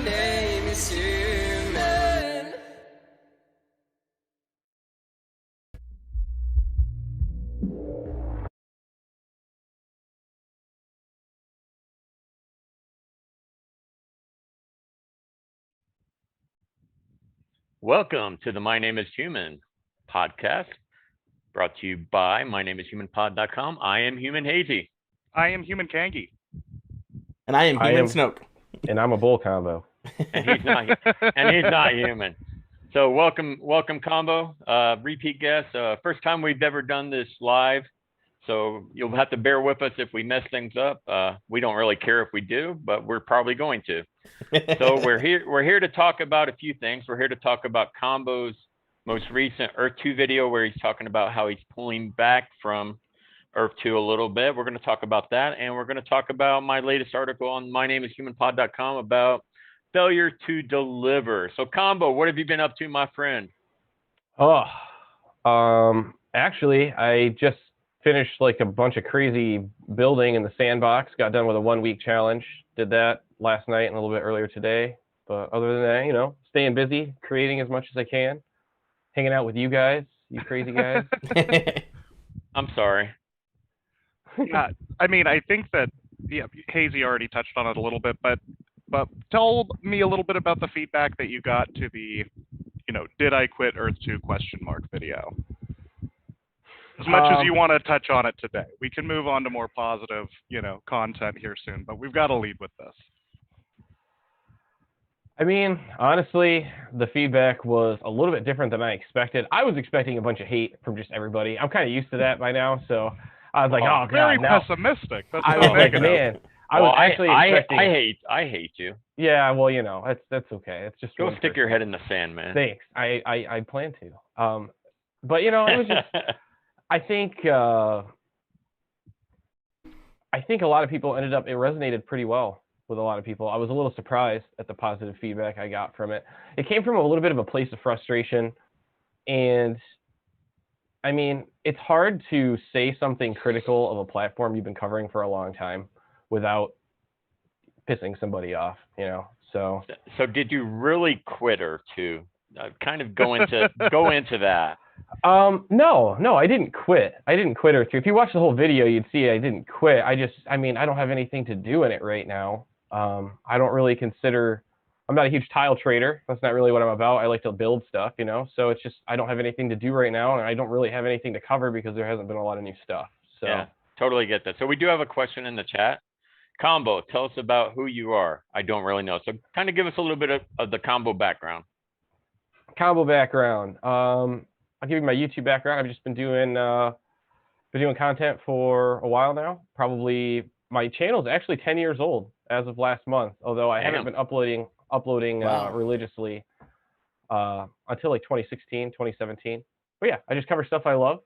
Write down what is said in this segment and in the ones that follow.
name is human. Welcome to the My Name is Human podcast, brought to you by MyNameIsHumanPod.com. I am Human Hazy. I am Human Kangi. And I am Human Snoke. And I'm a bull combo. And he's not human. So welcome combo, repeat guest. First time we've ever done this live. So you'll have to bear with us if we mess things up. We don't really care if we do, but we're probably going to. So we're here to talk about a few things. We're here to talk about Combo's most recent Earth2 video where he's talking about how he's pulling back from Earth2 a little bit. We're going to talk about that, and we're going to talk about my latest article on MyNameIsHumanPod.com about failure to deliver. So Combo, what have you been up to, my friend? Actually, I just finished like a bunch of crazy building in the Sandbox. Got done with a 1-week challenge. Did that last night and a little bit earlier today. But other than that, staying busy, creating as much as I can, hanging out with you guys, you crazy guys. I'm sorry. I think that Hazy already touched on it a little bit, but tell me a little bit about the feedback that you got to the, did I quit Earth2 ? Video. As much as you want to touch on it today, we can move on to more positive, content here soon, but we've got to lead with this. Honestly, the feedback was a little bit different than I expected. I was expecting a bunch of hate from just everybody. I'm kind of used to that by now, so I was like, oh, God. Very pessimistic. That's I was like, man. I was actually expecting... I hate you. Yeah, well, that's okay. It's just go stick your head in the sand, man. Thanks. I plan to. But it was just... I think a lot of people it resonated pretty well with a lot of people. I was a little surprised at the positive feedback I got from it. It came from a little bit of a place of frustration. And it's hard to say something critical of a platform you've been covering for a long time without pissing somebody off, So did you really quit Earth2? Kind of go into that. No, I didn't quit. I didn't quit Earth2. If you watch the whole video, you'd see I didn't quit. I don't have anything to do in it right now. I don't really consider, I'm not a huge tile trader. That's not really what I'm about. I like to build stuff, So it's just, I don't have anything to do right now, and I don't really have anything to cover because there hasn't been a lot of new stuff. So yeah, totally get that. So we do have a question in the chat. Combo, tell us about who you are. I don't really know. So kind of give us a little bit of the Combo background. Combo background. I'll give you my YouTube background. I've just been doing content for a while now. Probably my channel is actually 10 years old as of last month, although I haven't been uploading Wow. Religiously until like 2016, 2017. But yeah, I just cover stuff I love.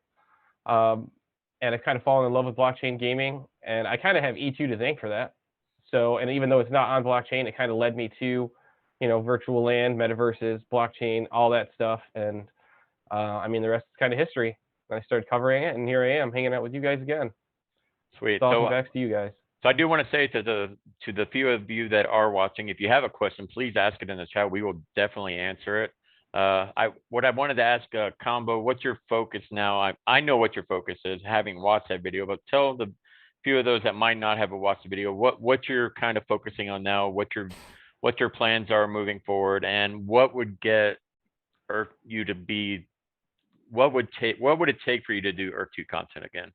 And I've kind of fallen in love with blockchain gaming, and I kind of have E2 to thank for that. So, and even though it's not on blockchain, it kind of led me to, virtual land, metaverses, blockchain, all that stuff. And the rest is kind of history. I started covering it, and here I am hanging out with you guys again. Sweet. So back to you guys. So I do want to say to the few of you that are watching, if you have a question, please ask it in the chat. We will definitely answer it. What I wanted to ask Combo, what's your focus now? I know what your focus is, having watched that video, but tell the few of those that might not have watched the video what you're kind of focusing on now, what your plans are moving forward, and what would get you to be. What would it take for you to do Earth2 content again?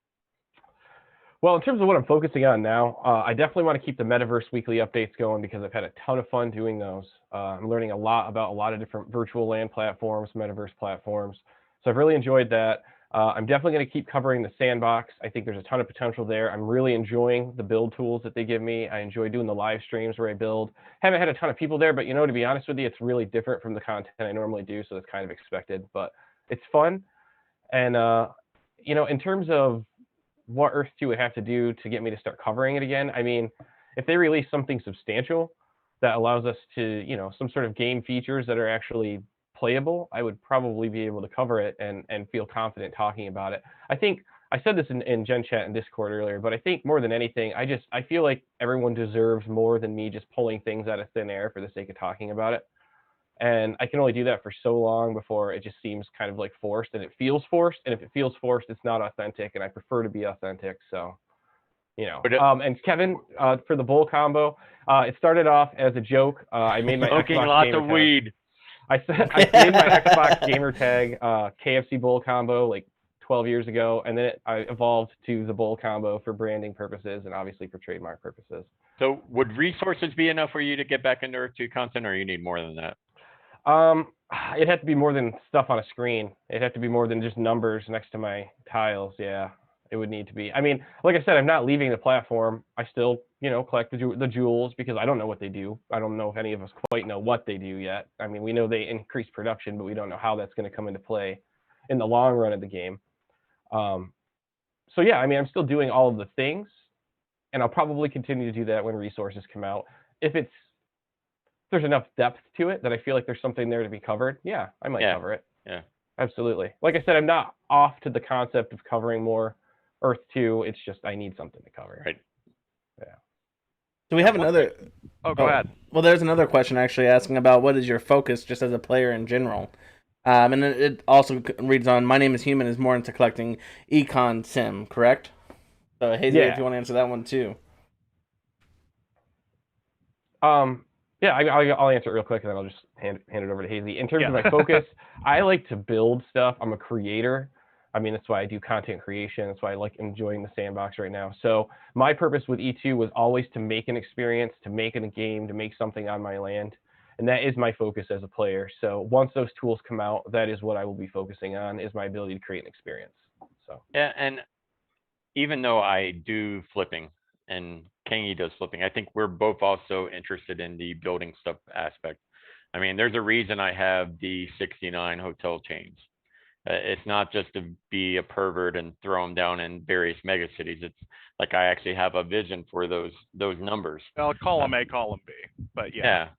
Well, in terms of what I'm focusing on now, I definitely want to keep the Metaverse weekly updates going because I've had a ton of fun doing those. I'm learning a lot about a lot of different virtual land platforms, Metaverse platforms. So I've really enjoyed that. I'm definitely going to keep covering the Sandbox. I think there's a ton of potential there. I'm really enjoying the build tools that they give me. I enjoy doing the live streams where I build. Haven't had a ton of people there, but to be honest with you, it's really different from the content I normally do, so it's kind of expected. But it's fun. And, in terms of what Earth2 would have to do to get me to start covering it again, if they release something substantial that allows us to, some sort of game features that are actually playable, I would probably be able to cover it and feel confident talking about it. I think I said this in Gen Chat and Discord earlier, but I think more than anything, I feel like everyone deserves more than me just pulling things out of thin air for the sake of talking about it. And I can only do that for so long before it just seems kind of like forced, and it feels forced. And if it feels forced, it's not authentic, and I prefer to be authentic. So, and Kevin, for the bull combo, it started off as a joke. I made my smoking Xbox lots gamer of tag. weed. I made my Xbox gamer tag KFC bull combo like 12 years ago, and then I evolved to the bull combo for branding purposes and obviously for trademark purposes. So would resources be enough for you to get back into Earth 2 content, or you need more than that? It had to be more than stuff on a screen. It had to be more than just numbers next to my tiles. Yeah, it would need to be. I mean, like I said, I'm not leaving the platform. I still, collect the jewels because I don't know what they do. I don't know if any of us quite know what they do yet. I mean, we know they increase production, but we don't know how that's going to come into play in the long run of the game. So yeah, I mean, I'm still doing all of the things, and I'll probably continue to do that when resources come out. If there's enough depth to it that I feel like there's something there to be covered, yeah, I might cover it. Yeah. Absolutely. Like I said, I'm not off to the concept of covering more Earth 2. It's just I need something to cover. Right. Yeah. So we have another. Go ahead. Well, there's another question actually asking about what is your focus just as a player in general. And it also reads on, my name is Human is more into collecting Econ Sim, correct? So Hazy, if you want to answer that one too. Yeah, I'll answer it real quick, and then I'll just hand it over to Hazy. In terms of my focus, I like to build stuff. I'm a creator. I mean, that's why I do content creation. That's why I like enjoying the Sandbox right now. So my purpose with E2 was always to make an experience, to make a game, to make something on my land. And that is my focus as a player. So once those tools come out, that is what I will be focusing on, is my ability to create an experience. So yeah, and even though I do flipping and Kangi does flipping, I think we're both also interested in the building stuff aspect. I mean, there's a reason I have the 69 hotel chains. It's not just to be a pervert and throw them down in various mega cities. It's like I actually have a vision for those numbers. Well, column A, column B, but yeah.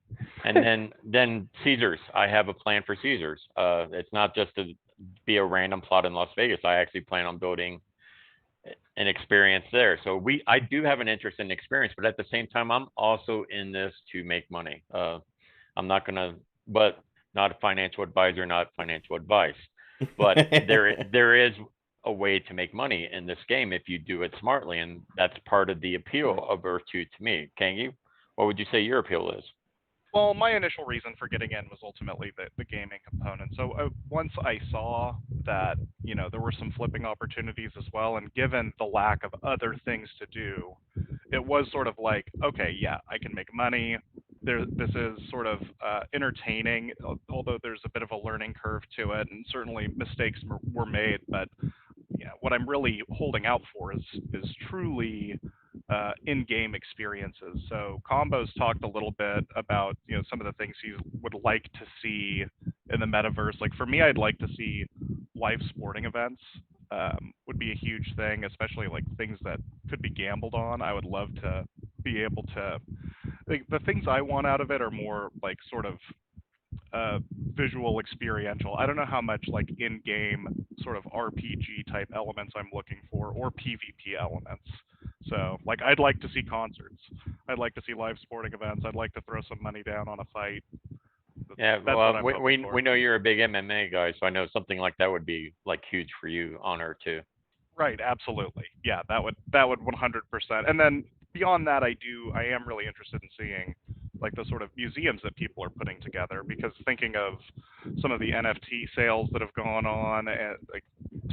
And then Caesars. I have a plan for Caesars. It's not just to be a random plot in Las Vegas. I actually plan on building an experience there. So I do have an interest in experience, but at the same time, I'm also in this to make money. I'm not gonna, but not a financial advisor, not financial advice. But there is a way to make money in this game if you do it smartly, and that's part of the appeal of Earth 2 to me. Kangi, what would you say your appeal is? Well, my initial reason for getting in was ultimately the gaming component. So once I saw that, there were some flipping opportunities as well, and given the lack of other things to do, it was sort of like, okay, yeah, I can make money. This is sort of entertaining, although there's a bit of a learning curve to it, and certainly mistakes were made. But what I'm really holding out for is truly in-game experiences. So Combo's talked a little bit about some of the things he would like to see in the metaverse. Like for me, I'd like to see live sporting events. Would be a huge thing, especially like things that could be gambled on. I would love to be able to. Like, the things I want out of it are more like sort of visual experiential. I don't know how much like in-game sort of RPG type elements I'm looking for, or PvP elements. So like I'd like to see concerts. I'd like to see live sporting events. I'd like to throw some money down on a fight. Yeah, well, we know you're a big MMA guy, so I know something like that would be like huge for you on Earth 2. Right, absolutely. Yeah, that would 100%. And then beyond that, I am really interested in seeing like the sort of museums that people are putting together, because thinking of some of the NFT sales that have gone on, and like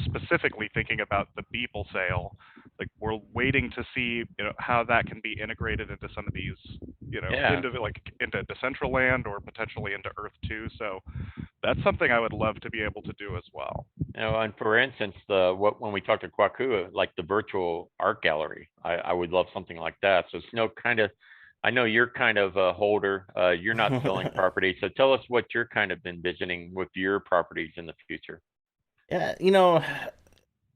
specifically thinking about the Beeple sale, like we're waiting to see how that can be integrated into some of these into Decentraland or potentially into Earth 2. So that's something I would love to be able to do as well. And for instance, when we talked to Kwaku, like the virtual art gallery, I would love something like that. So Snow, I know you're kind of a holder. You're not selling property, so tell us what you're kind of envisioning with your properties in the future. Yeah,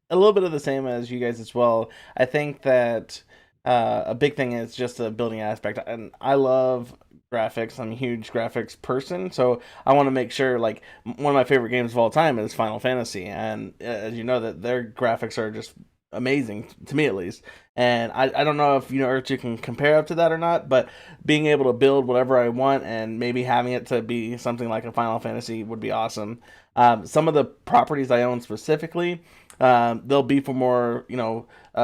a little bit of the same as you guys as well. I think that a big thing is just the building aspect, and I love graphics. I'm a huge graphics person, so I want to make sure. Like one of my favorite games of all time is Final Fantasy, and as you know, that their graphics are just amazing to me at least. And I don't know if Earth 2 can compare up to that or not, but being able to build whatever I want and maybe having it to be something like a Final Fantasy would be awesome. Some of the properties I own specifically, they'll be for more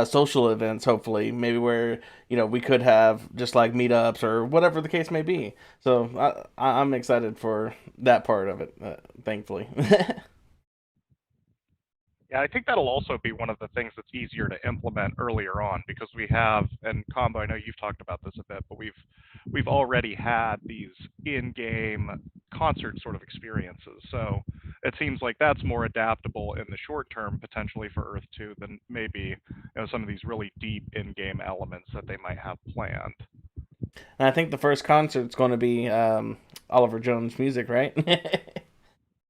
social events. Hopefully, maybe where we could have just like meetups or whatever the case may be. So I'm excited for that part of it. Thankfully. Yeah, I think that'll also be one of the things that's easier to implement earlier on because we have, and Combo, I know you've talked about this a bit, but we've already had these in-game concert sort of experiences. So it seems like that's more adaptable in the short term potentially for Earth 2 than maybe some of these really deep in-game elements that they might have planned. And I think the first concert's going to be Oliver Jones music, right?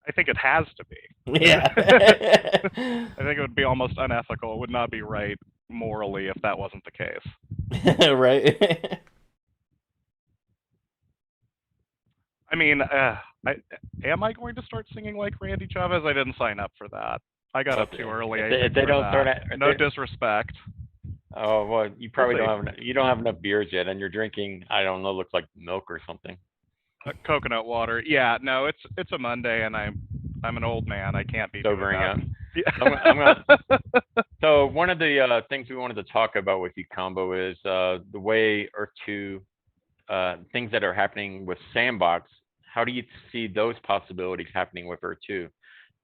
I think it has to be. Yeah. I think it would be almost unethical. It would not be right morally if that wasn't the case. Right. I mean, am I going to start singing like Randy Chavez? I didn't sign up for that. I got up too early. If they don't start no disrespect. Oh well, you probably don't have enough beers yet, and you're drinking, I don't know, looks like milk or something. Coconut water. Yeah, no, it's a Monday, and I'm an old man. I can't be sobering up. Yeah. So one of the things we wanted to talk about with you, Combo, is the way Earth 2 things that are happening with Sandbox. How do you see those possibilities happening with Earth 2?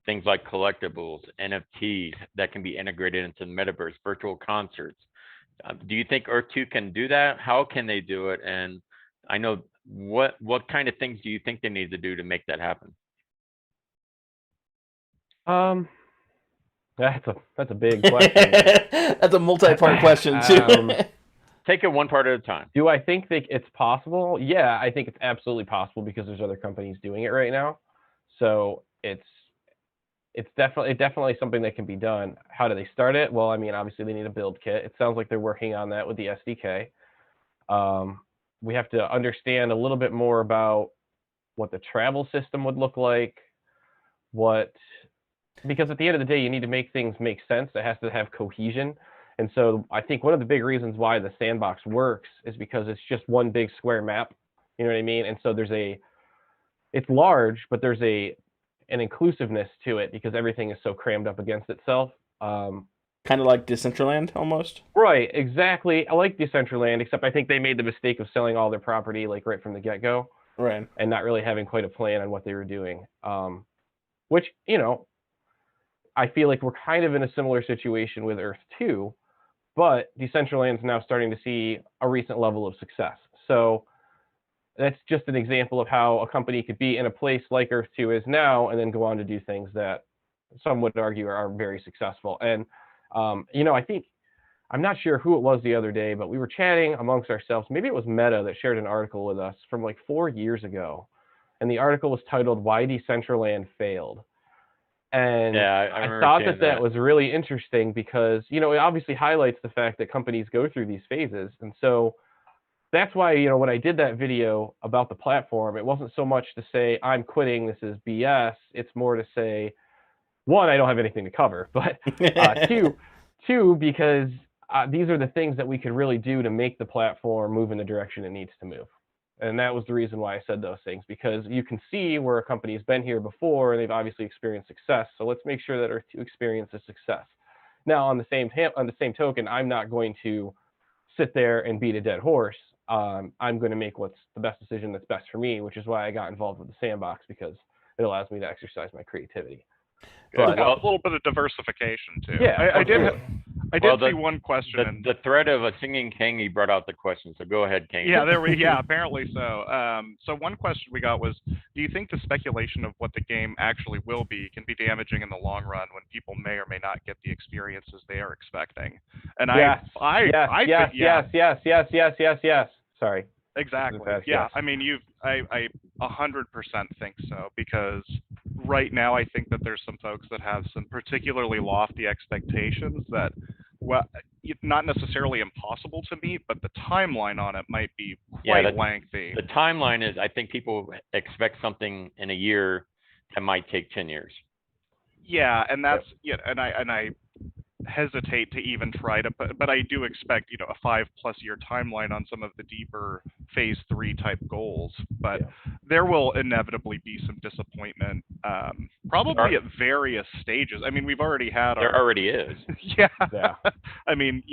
Things like collectibles, NFTs that can be integrated into the metaverse, virtual concerts. Do you think Earth 2 can do that? How can they do it? And I know what kind of things do you think they need to do to make that happen? That's a big question. That's a multi-part question too. Take it one part at a time. Do I think that it's possible? Yeah, I think it's absolutely possible because there's other companies doing it right now. So it's definitely something that can be done. How do they start it? Well, I mean, obviously they need a build kit. It sounds like they're working on that with the SDK. We have to understand a little bit more about what the travel system would look like, because at the end of the day, you need to make things make sense. It has to have cohesion. And so I think one of the big reasons why the Sandbox works is because it's just one big square map. You know what I mean? And so it's large, but there's an inclusiveness to it because everything is so crammed up against itself. Kind of like Decentraland, almost. Right, exactly. I like Decentraland, except I think they made the mistake of selling all their property like right from the get-go. Right. And not really having quite a plan on what they were doing. Which, I feel like we're kind of in a similar situation with Earth 2, but Decentraland's now starting to see a recent level of success. So that's just an example of how a company could be in a place like Earth 2 is now and then go on to do things that some would argue are very successful. And, I think, I'm not sure who it was the other day, but we were chatting amongst ourselves. Maybe it was Meta that shared an article with us from like 4 years ago. And the article was titled, "Why Decentraland Failed." And yeah, I thought that was really interesting because, it obviously highlights the fact that companies go through these phases. And so that's why, when I did that video about the platform, it wasn't so much to say, I'm quitting, this is BS. It's more to say, one, I don't have anything to cover, but two, because these are the things that we could really do to make the platform move in the direction it needs to move. And that was the reason why I said those things, because you can see where a company's been here before and they've obviously experienced success. So let's make sure that Earth2 experiences success. Now, on the same token, I'm not going to sit there and beat a dead horse. I'm going to make what's the best decision that's best for me, which is why I got involved with the Sandbox, because it allows me to exercise my creativity. But a little bit of diversification too. Yeah, I did see one question. The thread of a singing Kangi brought out the question, so go ahead, Kangi. Yeah, apparently so. So one question we got was, do you think the speculation of what the game actually will be can be damaging in the long run when people may or may not get the experiences they are expecting? And yes. Yes. Sorry. Exactly. Yeah. Yes. I mean, I 100% think so, because right now I think that there's some folks that have some particularly lofty expectations that, well, not necessarily impossible to meet, but the timeline on it might be quite lengthy. The timeline is, I think people expect something in a year that might take 10 years. Yeah, and that's and I hesitate to even try to, but I do expect a 5+ year timeline on some of the deeper phase 3 type goals. But there will inevitably be some disappointment, probably at various stages. I mean, we've already had there already is. yeah. I mean,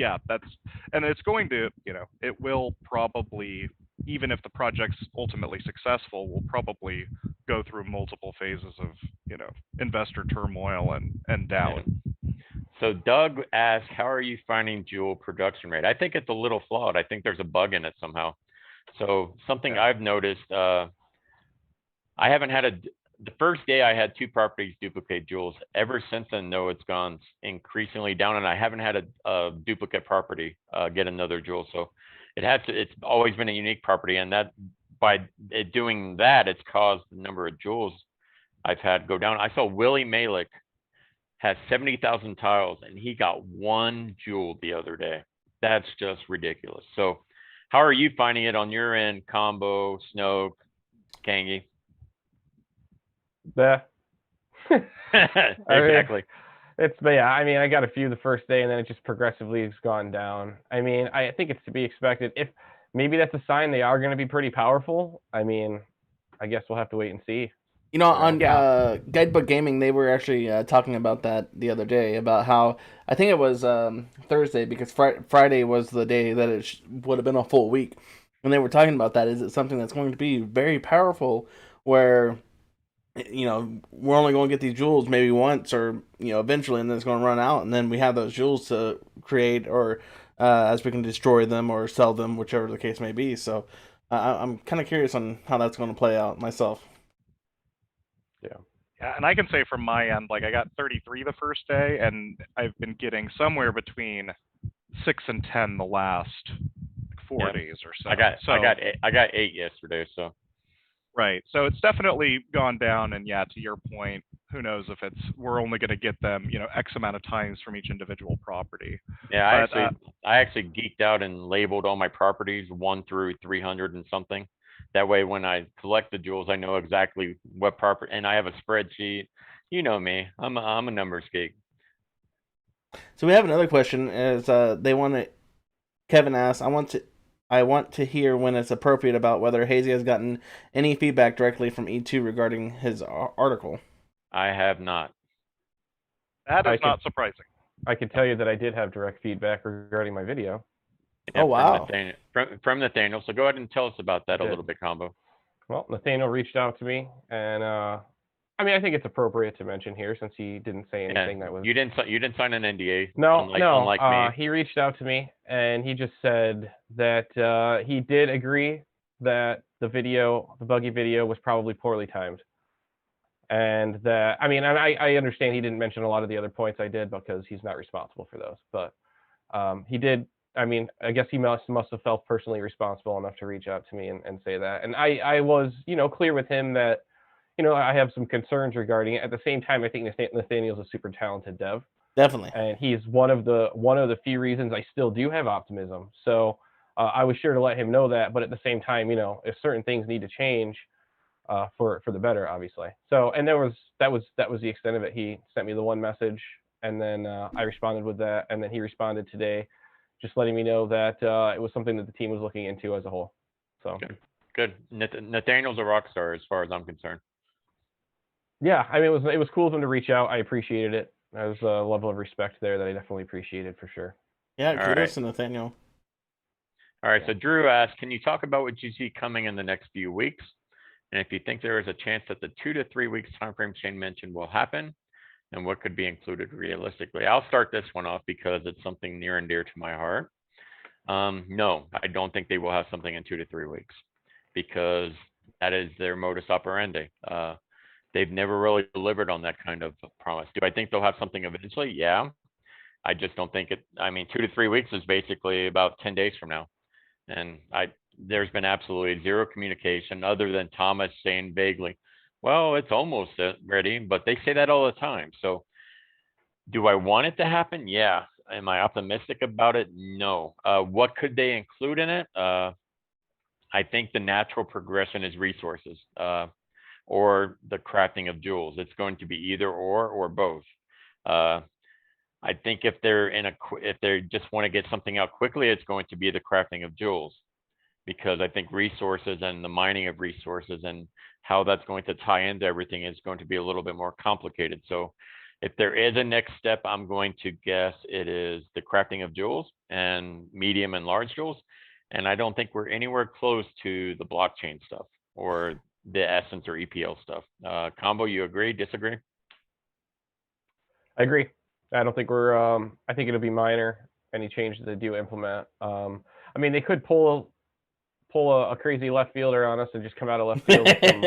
and it's going to, it will probably, even if the project's ultimately successful, we'll probably go through multiple phases of investor turmoil and doubt. So Doug asked, how are you finding Joule production rate? I think it's a little flawed. I think there's a bug in it somehow. So something I've noticed, I haven't had the first day I had 2 properties duplicate Joules. Ever since then, though, it's gone increasingly down, and I haven't had a duplicate property get another Joule. So it's always been a unique property, and that by it doing that, it's caused the number of Joules I've had go down. I saw Willie Malik has 70,000 tiles, and he got 1 Joule the other day. That's just ridiculous. So how are you finding it on your end, Combo, Snoke, Kangi? Exactly. I mean, I got a few the first day, and then it just progressively has gone down. I mean, I think it's to be expected. If maybe that's a sign they are going to be pretty powerful. I mean, I guess we'll have to wait and see. On Guidebook Gaming, they were actually talking about that the other day, about how, I think it was Thursday, because Friday was the day that it would have been a full week. And they were talking about that. Is it something that's going to be very powerful, where, we're only going to get these Joules maybe once, or, eventually, and then it's going to run out, and then we have those Joules to create, or as we can destroy them or sell them, whichever the case may be. So I'm kind of curious on how that's going to play out myself. Yeah, and I can say from my end, like, I got 33 the first day, and I've been getting somewhere between 6 and 10 the last 4 days or so. I got 8 yesterday, so. Right. So it's definitely gone down, and to your point, who knows if we're only going to get them, X amount of times from each individual property. Yeah, I actually geeked out and labeled all my properties 1 through 300 and something. That way, when I collect the Joules, I know exactly what property, and I have a spreadsheet. You know me, I'm a numbers geek. So we have another question. Is Kevin asks, I want to hear when it's appropriate about whether Hazy has gotten any feedback directly from E2 regarding his article. I have not. That is not surprising. I can tell you that I did have direct feedback regarding my video. Yeah, wow. From Nathaniel. So go ahead and tell us about that a little bit, Combo. Well, Nathaniel reached out to me, and I mean, I think it's appropriate to mention here, since he didn't say anything that was. You didn't sign an NDA. No, unlike me. He reached out to me, and he just said that he did agree that the buggy video, was probably poorly timed, and that, I mean, I understand he didn't mention a lot of the other points I did, because he's not responsible for those, but he did. I mean, I guess he must have felt personally responsible enough to reach out to me and say that. And I was, clear with him that, I have some concerns regarding it. At the same time, I think Nathaniel's a super talented dev. Definitely. And he's one of the few reasons I still do have optimism. So I was sure to let him know that. But at the same time, if certain things need to change for the better, obviously. So, and that was the extent of it. He sent me the one message, and then I responded with that. And then he responded today, just letting me know that it was something that the team was looking into as a whole. So good. Nathaniel's a rock star as far as I'm concerned. Yeah, I mean, it was cool of him to reach out. I appreciated it. There was a level of respect there that I definitely appreciated, for sure. Yeah, kudos to Nathaniel. All right, so Drew asked, can you talk about what you see coming in the next few weeks? And if you think there is a chance that the 2 to 3 weeks timeframe Shane mentioned will happen, and what could be included realistically? I'll start this one off because it's something near and dear to my heart. No, I don't think they will have something in 2 to 3 weeks, because that is their modus operandi. They've never really delivered on that kind of promise. Do I think they'll have something eventually? Yeah. I just don't think it. I mean, 2 to 3 weeks is basically about 10 days from now. And there's been absolutely zero communication, other than Thomas saying vaguely, well, it's almost ready, but they say that all the time. So do I want it to happen? Yeah. am I optimistic about it? No. What could they include in it? I think the natural progression is resources, or the crafting of jewels. It's going to be either or both. I think if they just want to get something out quickly, it's going to be the crafting of jewels, because I think resources and the mining of resources and how that's going to tie into everything is going to be a little bit more complicated. So if there is a next step, I'm going to guess it is the crafting of jewels and medium and large jewels. And I don't think we're anywhere close to the blockchain stuff or the Essence or EPL stuff. Combo, you agree, disagree? I agree. I don't think we're. I think it'll be minor. Any changes they do implement. I mean, they could pull a crazy left fielder on us and just come out of left field with some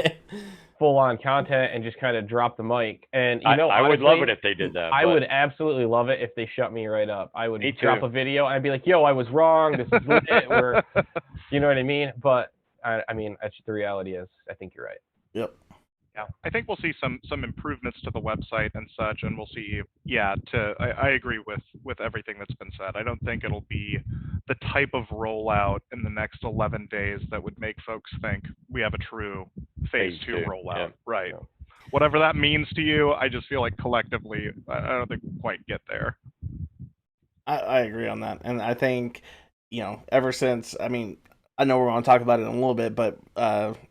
full-on content and just kind of drop the mic. And you know, I honestly, would love it if they did that. I would absolutely love it if they shut me right up. I would Me too. drop a video and I'd be like, "Yo, I was wrong. This is legit." Or, you know what I mean? But I mean, that's the reality is. I think you're right. Yep. Yeah, I think we'll see some improvements to the website and such, and we'll see. Yeah, I agree with everything that's been said. I don't think it'll be the type of rollout in the next 11 days that would make folks think we have a true phase 2 rollout. Yeah. Right. Yeah. Whatever that means to you, I just feel like collectively, I don't think we'll quite get there. I agree on that, and I think, you know, ever since, I mean, I know we're going to talk about it in a little bit, but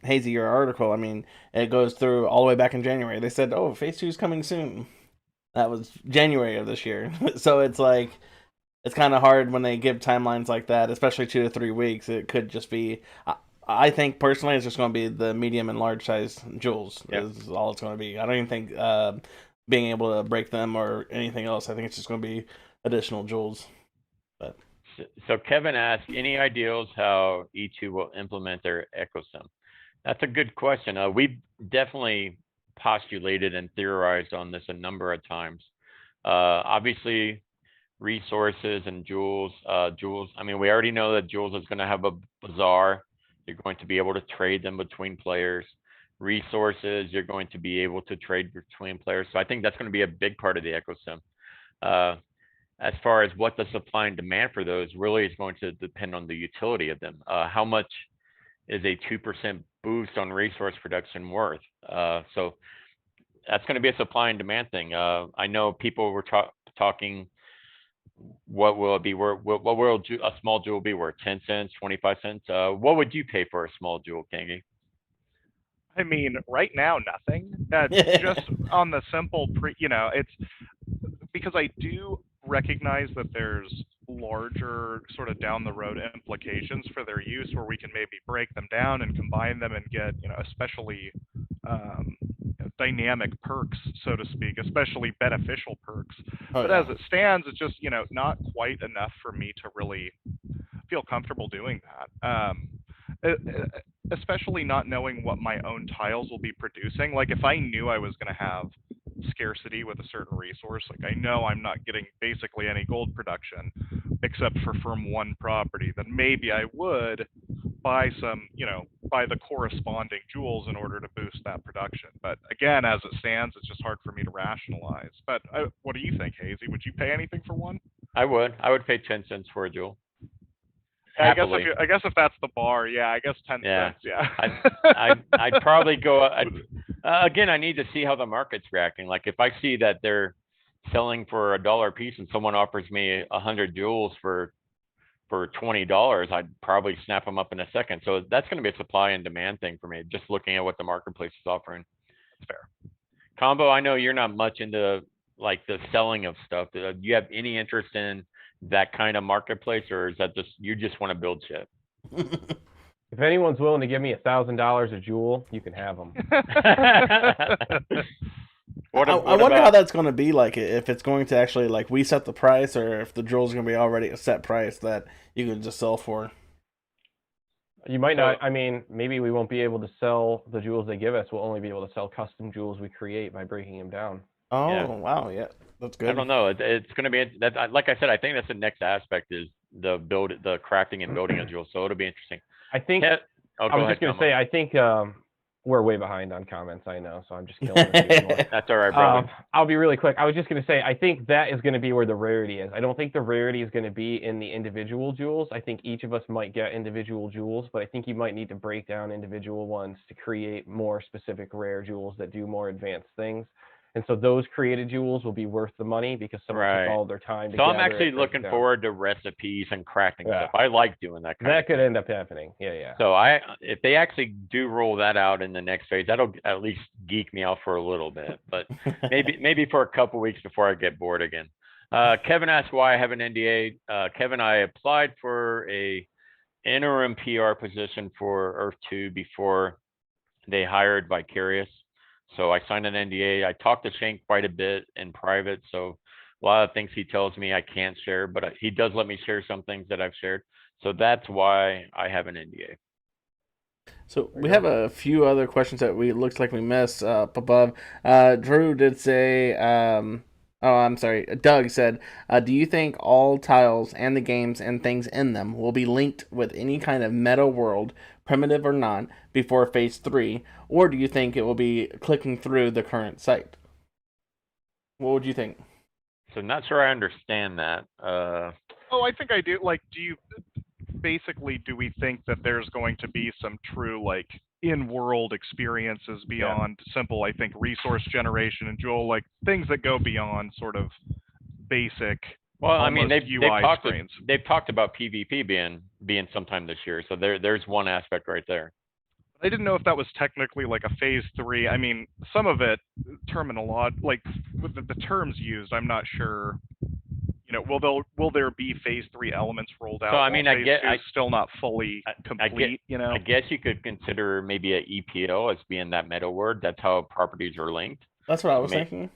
Hazy, your article, I mean, it goes through all the way back in January. They said, "Oh, Phase 2 is coming soon." That was January of this year. So it's like, it's kind of hard when they give timelines like that, especially 2 to 3 weeks. It could just be, I think personally, it's just going to be the medium and large size jewels. Yep. Is all it's going to be. I don't even think being able to break them or anything else. I think it's just going to be additional jewels. But so Kevin asked, any ideas how E2 will implement their ecosystem? That's a good question. We've definitely postulated and theorized on this a number of times. Obviously, resources and jewels. I mean, we already know that jewels is going to have a bazaar. You're going to be able to trade them between players. Resources, you're going to be able to trade between players. So I think that's going to be a big part of the ecosystem. As far as what the supply and demand for those really is going to depend on the utility of them. How much is a 2% boost on resource production worth? So that's going to be a supply and demand thing. I know people were talking, what will it be worth? What will a small jewel be worth? 10 cents, 25 cents? What would you pay for a small jewel, Kangi? I mean, right now, nothing. Just on the simple, it's because I do recognize that there's larger sort of down the road implications for their use, where we can maybe break them down and combine them and get, especially dynamic perks, so to speak, especially beneficial perks. But as it stands, it's just, not quite enough for me to really feel comfortable doing that. Especially not knowing what my own tiles will be producing. Like, if I knew I was going to have scarcity with a certain resource, like I know I'm not getting basically any gold production except from one property, then maybe I would buy buy the corresponding jewels in order to boost that production. But again, as it stands, it's just hard for me to rationalize. But what do you think, Hazy? Would you pay anything for one? I would pay 10 cents for a jewel. I guess if that's the bar, yeah, I guess 10 cents, yeah. I'd probably go. Again, I need to see how the market's reacting. Like, if I see that they're selling for $1 a piece and someone offers me 100 jewels for $20, I'd probably snap them up in a second. So that's going to be a supply and demand thing for me, just looking at what the marketplace is offering. That's fair. Combo, I know you're not much into like the selling of stuff. Do you have any interest in that kind of marketplace, or is that just you just want to build shit? If anyone's willing to give me $1,000 a jewel, you can have them. I wonder how that's going to be, like, if it's going to actually, like, we set the price, or if the jewel's going to be already a set price that you can just sell for. You might not. I mean, maybe we won't be able to sell the jewels they give us. We'll only be able to sell custom jewels we create by breaking them down. Oh, yeah. Wow, yeah, that's good. I don't know. It's going to be that. Like I said, I think that's the next aspect is the crafting and building a jewel. So it'll be interesting. I think. I was just going to say, I think We're way behind on comments, I know, so I'm just killing this even more. That's all right, brother. I'll be really quick. I was just going to say, I think that is going to be where the rarity is. I don't think the rarity is going to be in the individual jewels. I think each of us might get individual jewels, but I think you might need to break down individual ones to create more specific rare jewels that do more advanced things. And so those created jewels will be worth the money because someone took all their time to So gather I'm actually it, looking forward to recipes and crafting Yeah. stuff. I like doing that kind of That could thing. end up happening. Yeah. So if they actually do roll that out in the next phase, that'll at least geek me out for a little bit, but maybe for a couple weeks before I get bored again. Kevin asked why I have an NDA. Kevin, I applied for a interim PR position for Earth2 before they hired Vicarious. So I signed an NDA. I talked to Shane quite a bit in private. So a lot of things he tells me I can't share, but he does let me share some things that I've shared. So that's why I have an NDA. So we have a few other questions that looks like we missed up above. Drew did say, Doug said, do you think all tiles and the games and things in them will be linked with any kind of meta world, primitive or not, before Phase 3? Or do you think it will be clicking through the current site? What would you think? So not sure I understand that. I think I do. Like, do we think that there's going to be some true, like, in-world experiences beyond simple, I think, resource generation and jewel, like, things that go beyond sort of basic they've talked about PvP being sometime this year, so there's one aspect right there. I didn't know if that was technically like a Phase 3. I mean, some of it, like with the terms used, I'm not sure. Will there be Phase 3 elements rolled out? So I mean, still not fully complete. I guess you could consider maybe a EPL as being that meta word. That's how properties are linked. That's what I was thinking.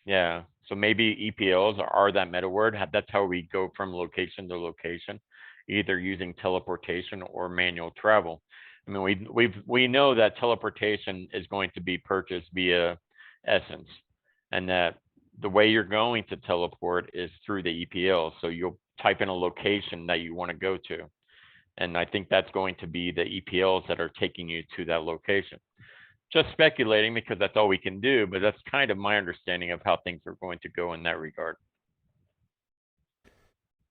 Yeah. So maybe EPLs are that meta word. That's how we go from location to location, either using teleportation or manual travel. I mean, we know that teleportation is going to be purchased via Essence, and that the way you're going to teleport is through the EPL. So you'll type in a location that you want to go to, and I think that's going to be the EPLs that are taking you to that location. Just speculating because that's all we can do, but that's kind of my understanding of how things are going to go in that regard.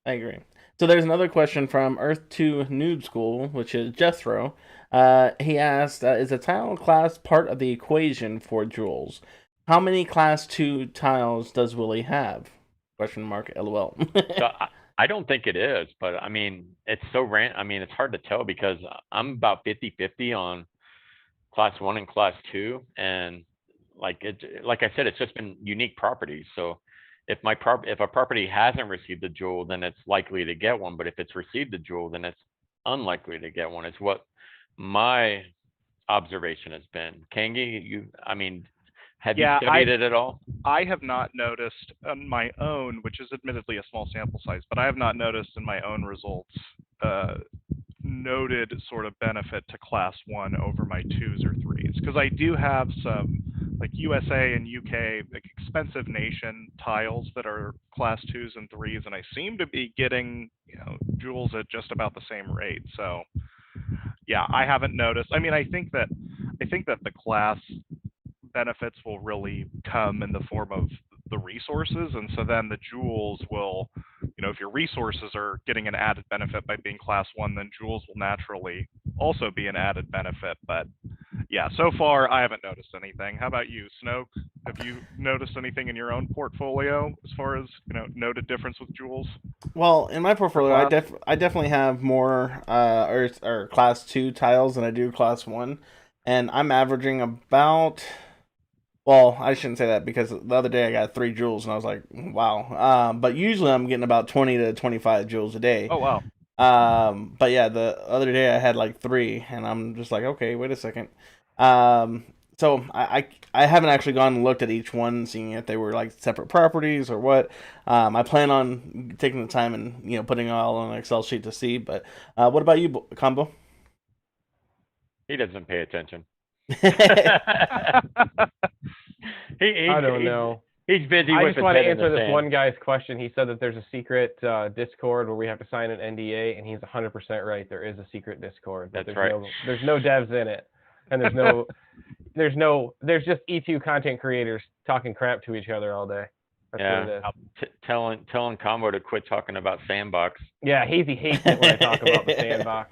I agree. So there's another question from Earth2 Noob School, which is Jethro. He asked, is a tile class part of the equation for jewels? How many class 2 tiles does Willie have? Question mark, LOL. So I don't think it is, but I mean, it's so random. I mean, it's hard to tell because I'm about 50-50 on class 1 and class 2, and like I said, it's just been unique properties. So if a property hasn't received a jewel, then it's likely to get one. But if it's received a jewel, then it's unlikely to get one. It's what my observation has been. Kangi, have you studied it at all? I have not noticed on my own, which is admittedly a small sample size, but I have not noticed in my own results noted sort of benefit to class 1 over my 2s or 3s, because I do have some like USA and UK, like expensive nation tiles that are class 2s and 3s, and I seem to be getting jewels at just about the same rate. So yeah, I haven't noticed. I mean, I think that the class benefits will really come in the form of the resources, and so then the jewels will, if your resources are getting an added benefit by being class 1, then jewels will naturally also be an added benefit. But yeah, so far I haven't noticed anything. How about you, Snoke? Have you noticed anything in your own portfolio as far as noted difference with jewels? Well, in my portfolio, I definitely have more or class 2 tiles than I do class 1, and I'm averaging about. Well, I shouldn't say that because the other day I got 3 jewels and I was like, wow. But usually I'm getting about 20 to 25 jewels a day. Oh, wow. But yeah, the other day I had like 3 and I'm just like, okay, wait a second. So I haven't actually gone and looked at each one, seeing if they were like separate properties or what. I plan on taking the time and putting it all on an Excel sheet to see. But what about you, Combo? He doesn't pay attention. I don't know. He's busy. I just want to answer this one guy's question. He said that there's a secret Discord where we have to sign an NDA, and he's 100% right. There is a secret Discord. That's right. There's no devs in it. and there's just E2 content creators talking crap to each other all day. That's what it is. Telling Combo to quit talking about Sandbox. Yeah, Hazy hates it when I talk about the Sandbox.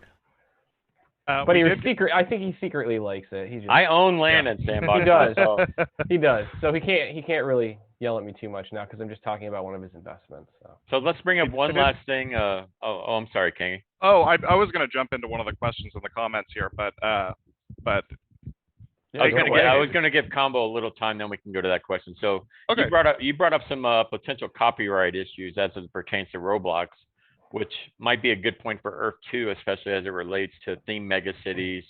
But I think he secretly likes it. I own land in Sandbox. He does. So. He does. So he can't really yell at me too much now because I'm just talking about one of his investments. So let's bring up one last thing. I'm sorry, Kingy. Oh, I was going to jump into one of the questions in the comments here, but I was going to give Combo a little time, then we can go to that question. So okay. you brought up some potential copyright issues as it pertains to Roblox, which might be a good point for Earth2, especially as it relates to theme megacities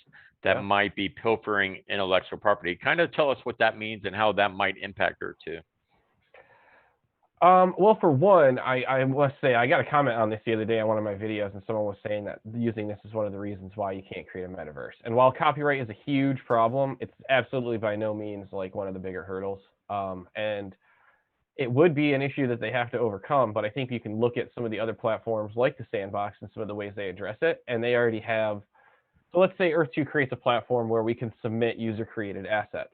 that might be pilfering intellectual property. Kind of tell us what that means and how that might impact Earth2. Well, for one, I must say I got a comment on this the other day on one of my videos, and someone was saying that using this is one of the reasons why you can't create a metaverse. And while copyright is a huge problem, it's absolutely by no means like one of the bigger hurdles. And it would be an issue that they have to overcome, but I think you can look at some of the other platforms like the Sandbox and some of the ways they address it, and they already have. So let's say Earth2 creates a platform where we can submit user-created assets.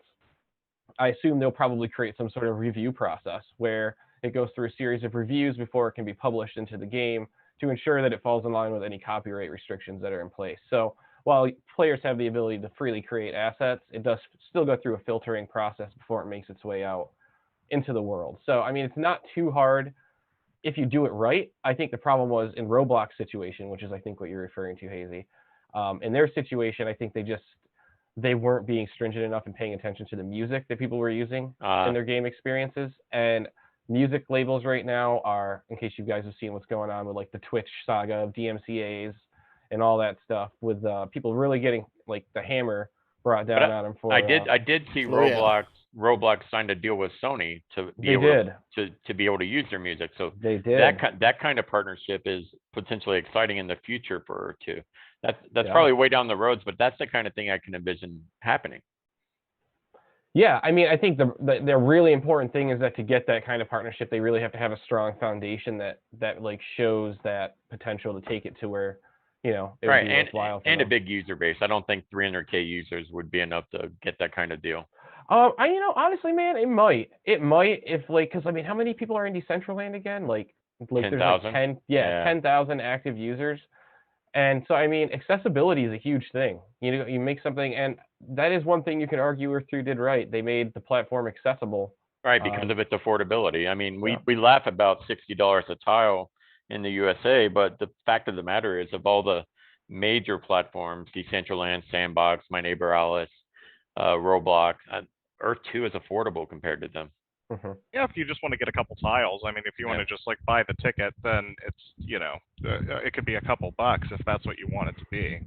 I assume they'll probably create some sort of review process where it goes through a series of reviews before it can be published into the game to ensure that it falls in line with any copyright restrictions that are in place. So while players have the ability to freely create assets, it does still go through a filtering process before it makes its way out into the world. So, I mean, it's not too hard if you do it right. I think the problem was in Roblox situation, which is I think what you're referring to, Hazy. In their situation, I think they weren't being stringent enough and paying attention to the music that people were using in their game experiences. And music labels right now are, in case you guys have seen what's going on with like the Twitch saga of DMCAs and all that stuff, with people really getting like the hammer brought down on them for. I did see Roblox signed a deal with Sony to be able to use their music. So they did. That kind of partnership is potentially exciting in the future for Earth2. That's probably way down the roads, but that's the kind of thing I can envision happening. Yeah, I mean, I think the really important thing is that to get that kind of partnership, they really have to have a strong foundation that like shows that potential to take it to where, it would be worthwhile. And a big user base. I don't think 300K users would be enough to get that kind of deal. Honestly, man, it might if because I mean, how many people are in Decentraland again? Like 10,000. There's like 10,000 active users. And so, I mean, accessibility is a huge thing. You make something, and that is one thing you can argue Earth2 did right. They made the platform accessible. Right, because of its affordability. I mean, we laugh about $60 a tile in the USA, but the fact of the matter is, of all the major platforms, Decentraland, Sandbox, My Neighbor Alice, Roblox, Earth2 is affordable compared to them. Mm-hmm. Yeah, if you just want to get a couple tiles, I mean, if you want to just like buy the ticket, then it's it could be a couple bucks if that's what you want it to be.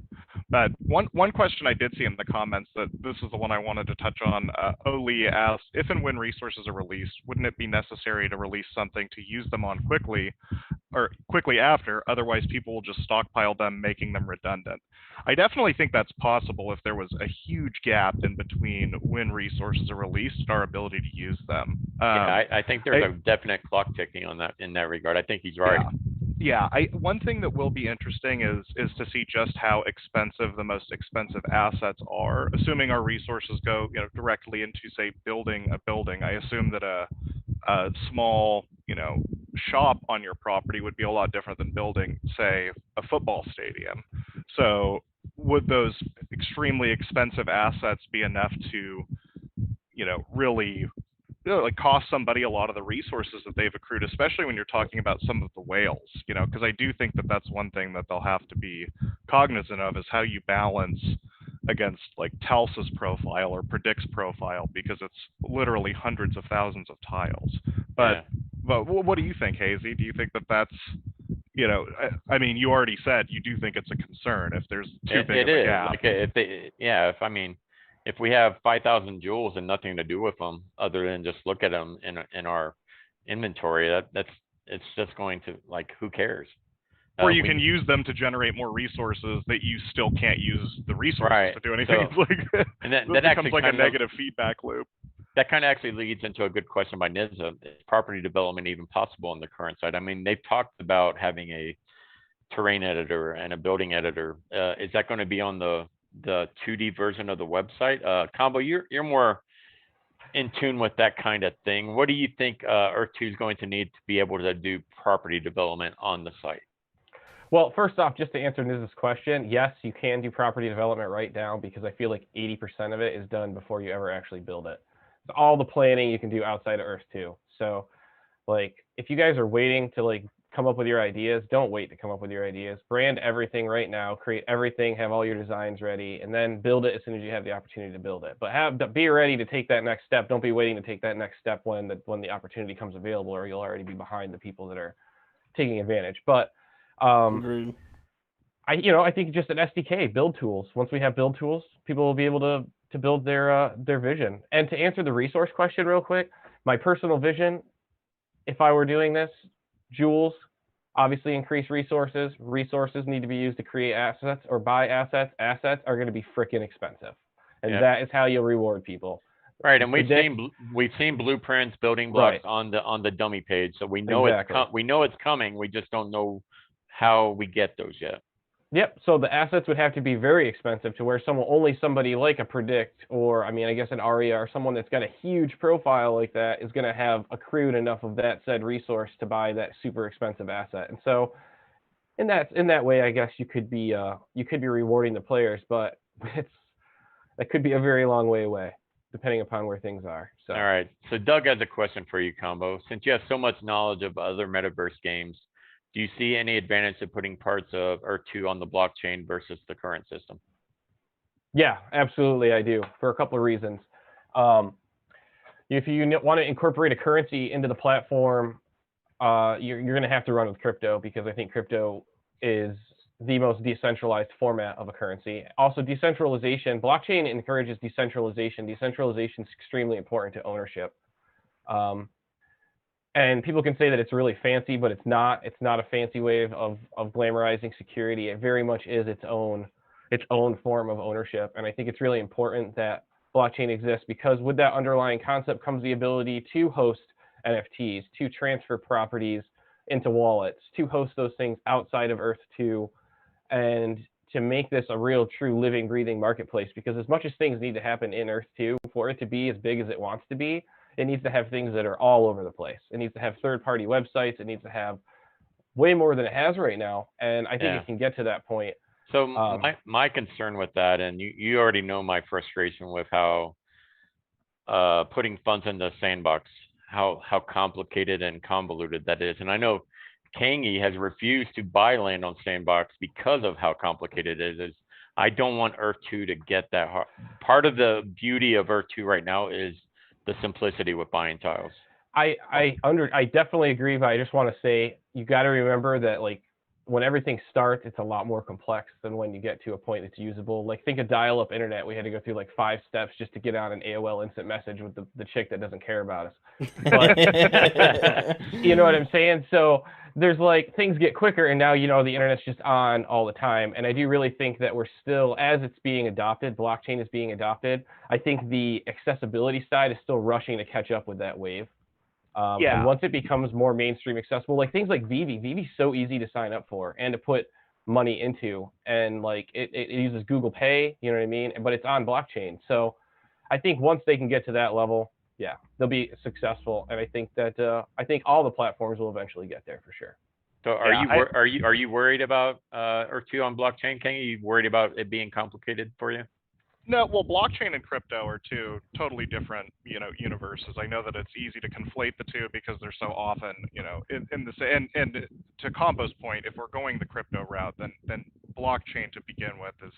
But one question I did see in the comments, that this is the one I wanted to touch on. Oli asked, if and when resources are released, wouldn't it be necessary to release something to use them on quickly after? Otherwise, people will just stockpile them, making them redundant. I definitely think that's possible if there was a huge gap in between when resources are released and our ability to use them. I think there's a definite clock ticking on that in that regard. I think he's right. Yeah, one thing that will be interesting is to see just how expensive the most expensive assets are. Assuming our resources go directly into, say, building a building, I assume that a small shop on your property would be a lot different than building, say, a football stadium. So would those extremely expensive assets be enough to really cost somebody a lot of the resources that they've accrued, especially when you're talking about some of the whales, because I do think that that's one thing that they'll have to be cognizant of, is how you balance against like Telsa's profile or Predict's profile, because it's literally hundreds of thousands of tiles. But what do you think, Hazy? Do you think that that's, I mean, you already said you do think it's a concern if there's too big of a gap. If we have 5,000 jewels and nothing to do with them other than just look at them in our inventory, it's just going to, like, who cares? Or you can use them to generate more resources that you still can't use the resources to do anything. So, and that becomes like a negative feedback loop. That kind of actually leads into a good question by Nizza. Is property development even possible on the current site? I mean, they've talked about having a terrain editor and a building editor. Is that going to be on the the 2D version of the website. Combo, you're more in tune with that kind of thing. What do you think Earth2 is going to need to be able to do property development on the site? Well, first off, just to answer Niz's question, yes, you can do property development right now because I feel like 80% of it is done before you ever actually build it. All the planning you can do outside of Earth2. So, like, if you guys are waiting to like come up with your ideas, don't wait to come up with your ideas. Brand everything right now, create everything, have all your designs ready, and then build it as soon as you have the opportunity to build it. But be ready to take that next step. Don't be waiting to take that next step when the opportunity comes available, or you'll already be behind the people that are taking advantage. But Agreed. I think just an SDK, build tools. Once we have build tools, people will be able to build their vision. And to answer the resource question real quick, my personal vision, if I were doing this, jewels, obviously increase resources. Resources need to be used to create assets or buy assets. Assets are going to be freaking expensive, and that is how you'll reward people. Right, and we've seen blueprints, building blocks on the dummy page, so we know we know it's coming. We just don't know how we get those yet. Yep. So the assets would have to be very expensive to where only somebody like a Predict, or I mean, I guess an Aria, or someone that's got a huge profile like that is going to have accrued enough of that said resource to buy that super expensive asset. And so, in that way, I guess you could be rewarding the players, but that could be a very long way away, depending upon where things are. So. All right. So Doug has a question for you, Combo. Since you have so much knowledge of other metaverse games, do you see any advantage to putting parts of Earth2 on the blockchain versus the current system? Yeah, absolutely, I do, for a couple of reasons. If you want to incorporate a currency into the platform, you're going to have to run with crypto, because I think crypto is the most decentralized format of a currency. Also, decentralization. Blockchain encourages decentralization. Decentralization is extremely important to ownership. And people can say that it's really fancy, but it's not. It's not a fancy way of glamorizing security. It very much is its own form of ownership. And I think it's really important that blockchain exists, because with that underlying concept comes the ability to host NFTs, to transfer properties into wallets, to host those things outside of Earth2, and to make this a real, true, living, breathing marketplace. Because as much as things need to happen in Earth2, for it to be as big as it wants to be, it needs to have things that are all over the place. It needs to have third-party websites. It needs to have way more than it has right now. And I think it can get to that point. So my concern with that, and you already know my frustration with how putting funds into Sandbox, how complicated and convoluted that is. And I know Kangi has refused to buy land on Sandbox because of how complicated it is. I don't want Earth2 to get that hard. Part of the beauty of Earth2 right now is the simplicity with buying tiles. I definitely agree, but I just want to say, you got to remember that, like, when everything starts, it's a lot more complex than when you get to a point that's usable. Like, think of dial-up internet. We had to go through like 5 steps just to get on an AOL instant message with the chick that doesn't care about us. But, you know what I'm saying? So there's like, things get quicker, and now, the internet's just on all the time. And I do really think that we're still, as it's being adopted, blockchain is being adopted, I think the accessibility side is still rushing to catch up with that wave. And once it becomes more mainstream accessible, like things like Vivi's so easy to sign up for and to put money into, and like it uses Google Pay, you know what I mean? But it's on blockchain. So I think once they can get to that level, they'll be successful. And I think that all the platforms will eventually get there for sure. So are you worried about Earth2 on blockchain, Ken? Are you worried about it being complicated for you? No, well, blockchain and crypto are two totally different, universes. I know that it's easy to conflate the two because they're so often, in the same. And to Combo's point, if we're going the crypto route, then blockchain to begin with is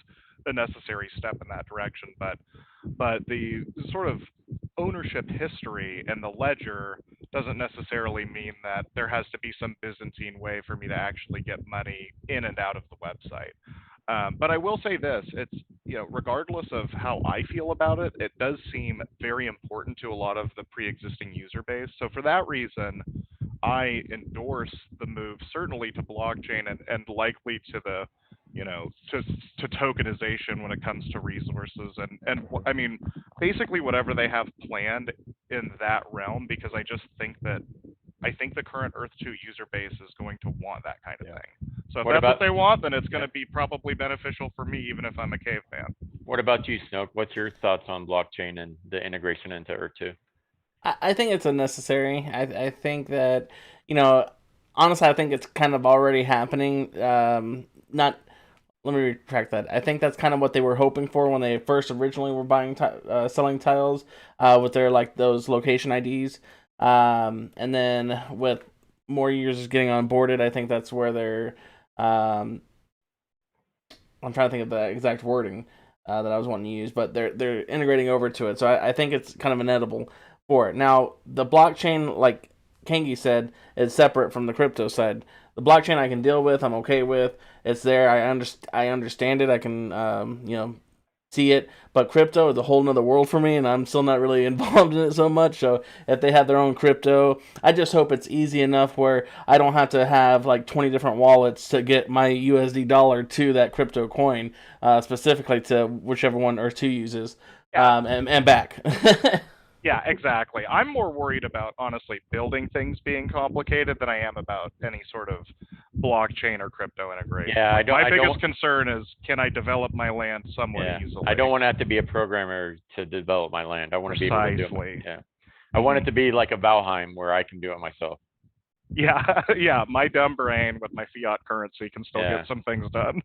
a necessary step in that direction. But the sort of ownership history and the ledger doesn't necessarily mean that there has to be some Byzantine way for me to actually get money in and out of the website. But I will say this, it's, regardless of how I feel about it, it does seem very important to a lot of the pre-existing user base. So for that reason, I endorse the move certainly to blockchain and likely to the, to tokenization when it comes to resources. And I mean, basically whatever they have planned in that realm, because I just think that the current Earth2 user base is going to want that kind of thing. So if that's what they want, then it's going to be probably beneficial for me, even if I'm a cave fan. What about you, Snoke? What's your thoughts on blockchain and the integration into Earth-2? I think it's unnecessary. I think that, you know, honestly, I think it's kind of already happening. Not Let me retract that. I think that's kind of what they were hoping for when they first originally were selling tiles with their like those location IDs. And then with more users getting onboarded, I think that's where they're. I'm trying to think of the exact wording that I was wanting to use, but they're integrating over to it. So I think it's kind of inedible for it. Now the blockchain, like Kangi said, is separate from the crypto side. The blockchain I can deal with. I'm okay with. It's there. I understand it. I can see it. But crypto is a whole nother world for me, and I'm still not really involved in it so much. So if they have their own crypto, I just hope it's easy enough where I don't have to have like 20 different wallets to get my USD dollar to that crypto coin, specifically to whichever one Earth2 uses, and back. Yeah, exactly. I'm more worried about, honestly, building things being complicated than I am about any sort of blockchain or crypto integration. Yeah, My biggest concern is, can I develop my land somewhat easily? I don't want to have to be a programmer to develop my land. I want to be able to do it. Yeah. I want it to be like a Valheim where I can do it myself. Yeah, yeah. My dumb brain with my fiat currency can still get some things done.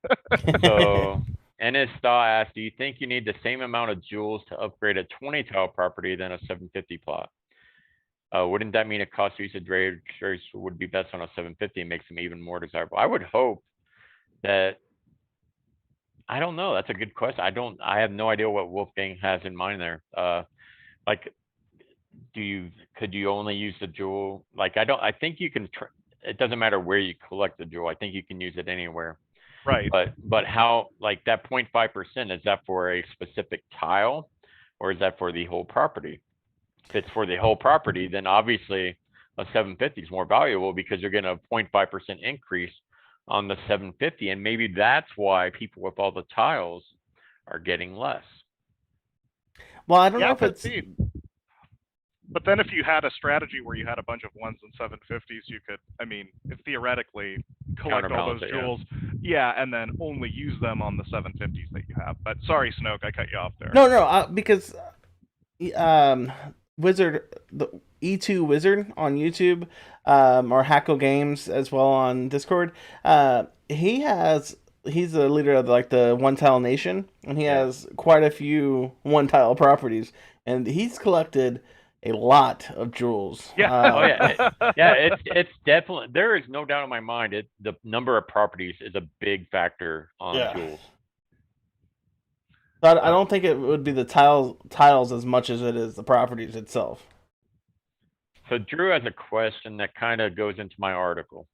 So, Ennis Thaw asked, do you think you need the same amount of joules to upgrade a 20 tile property than a 750 plot? Wouldn't that mean a cost usage ratio would be best on a 750 and makes them even more desirable? I would hope that. I don't know. That's a good question. I have no idea what Wolfgang has in mind there. Like, could you only use the joule? Like, I think you can. It doesn't matter where you collect the joule. I think you can use it anywhere. Right. But how, like that 0.5%, is that for a specific tile or is that for the whole property? If it's for the whole property, then obviously a 750 is more valuable because you're getting a 0.5% increase on the 750. And maybe that's why people with all the tiles are getting less. Well, I don't know if it's. But then if you had a strategy where you had a bunch of 1s and 750s, you could, I mean, theoretically collect all those joules, and then only use them on the 750s that you have. But sorry, Snoke, I cut you off there. No, because Wizard, the E2 Wizard on YouTube, or Hacko Games as well on Discord, he's the leader of like the One Tile Nation, and he has quite a few one tile properties, and he's collected a lot of joules. It's definitely, there is no doubt in my mind the number of properties is a big factor on joules. But I don't think it would be the tiles as much as it is the properties itself. So Drew has a question that kind of goes into my article.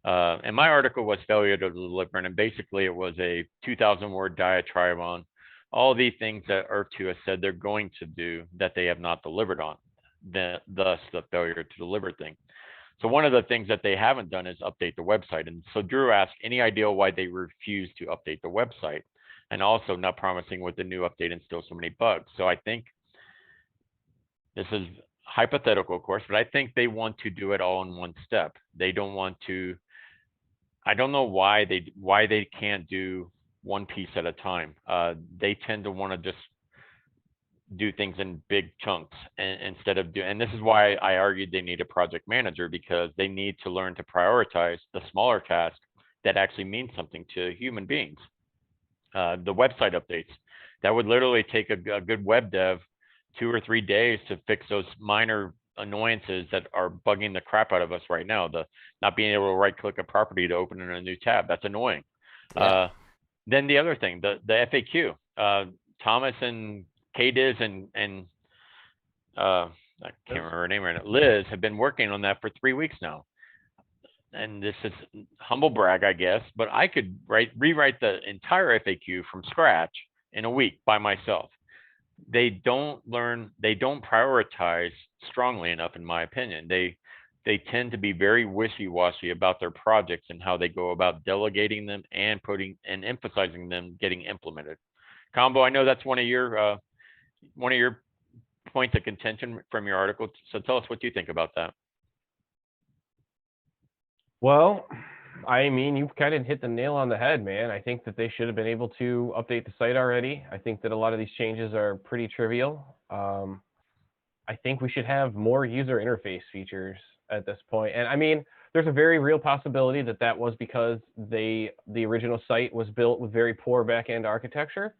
And my article was failure to deliver, and basically it was a 2,000-word diatribe on all the things that Earth2 has said they're going to do that they have not delivered on, thus the failure to deliver thing. So one of the things that they haven't done is update the website. And so Drew asked, any idea why they refuse to update the website? And also not promising with the new update and still so many bugs. So I think this is hypothetical, of course, but I think they want to do it all in one step. They don't want to. I don't know why they can't do one piece at a time. They tend to want to just do things in big chunks instead of and this is why I argued they need a project manager, because they need to learn to prioritize the smaller tasks that actually mean something to human beings. The website updates, that would literally take a good web dev 2 or 3 days to fix those minor annoyances that are bugging the crap out of us right now. The not being able to right click a property to open in a new tab, that's annoying. Then the other thing, the FAQ, Thomas and KDiz and I can't remember her name right now, Liz, have been working on that for 3 weeks now. And this is humble brag, I guess, but I could rewrite the entire FAQ from scratch in a week by myself. They don't prioritize strongly enough, in my opinion. They tend to be very wishy-washy about their projects and how they go about delegating them and emphasizing them getting implemented. Combo, I know that's one of your points of contention from your article. So tell us what you think about that. Well, I mean, you've kind of hit the nail on the head, man. I think that they should have been able to update the site already. I think that a lot of these changes are pretty trivial. I think we should have more user interface features at this point. And I mean, there's a very real possibility that that was because the original site was built with very poor back-end architecture.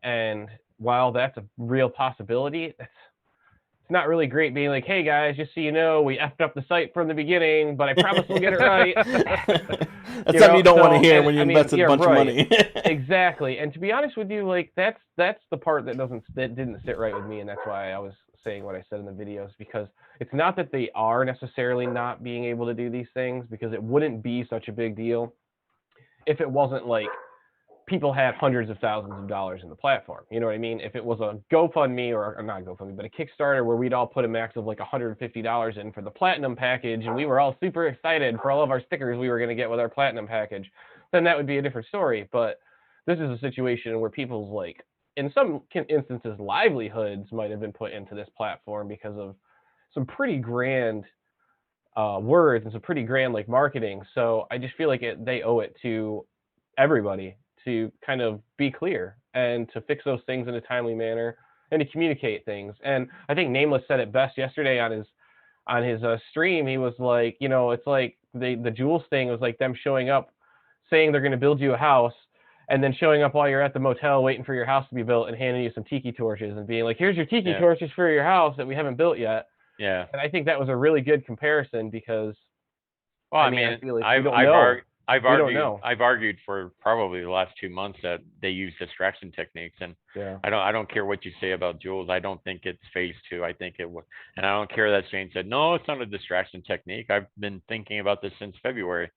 And while that's a real possibility, it's not really great being like, hey guys, just so you know, we effed up the site from the beginning, but I promise we'll get it right. That's something you don't want to hear when you invested a bunch of money. Exactly. And to be honest with you, like that's the part that didn't sit right with me, and that's why I was saying what I said in the videos, because it's not that they are necessarily not being able to do these things, because it wouldn't be such a big deal if it wasn't like people had hundreds of thousands of dollars in the platform. You know what I mean? If it was a GoFundMe or not GoFundMe, but a Kickstarter where we'd all put a max of like $150 in for the platinum package, and we were all super excited for all of our stickers we were going to get with our platinum package, then that would be a different story. But this is a situation where people's, like, in some instances, livelihoods might have been put into this platform because of some pretty grand words and some pretty grand like marketing. So I just feel like they owe it to everybody to kind of be clear and to fix those things in a timely manner and to communicate things. And I think Nameless said it best yesterday on his stream. He was like, you know, it's like the Jules thing was like them showing up saying they're going to build you a house, and then showing up while you're at the motel waiting for your house to be built and handing you some tiki torches and being like, here's your tiki torches for your house that we haven't built yet. Yeah. And I think that was a really good comparison because, well, I mean, I feel like I've argued for probably the last 2 months that they use distraction techniques, and I don't care what you say about Jules. I don't think it's phase 2. I think it was, and I don't care that Shane said no, it's not a distraction technique. I've been thinking about this since February.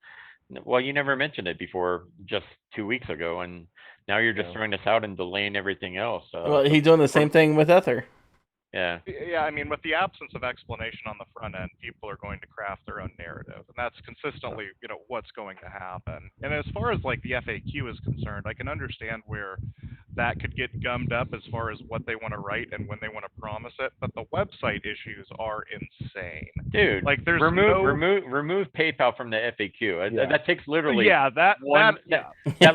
Well, you never mentioned it before just 2 weeks ago, and now you're just throwing this out and delaying everything else. Well, he's doing the same thing with Ether. Yeah. Yeah, I mean, with the absence of explanation on the front end, people are going to craft their own narrative, and that's consistently, you know, what's going to happen. And as far as like the FAQ is concerned, I can understand where that could get gummed up as far as what they want to write and when they want to promise it, but the website issues are insane. Dude, like there's remove PayPal from the FAQ. That takes literally that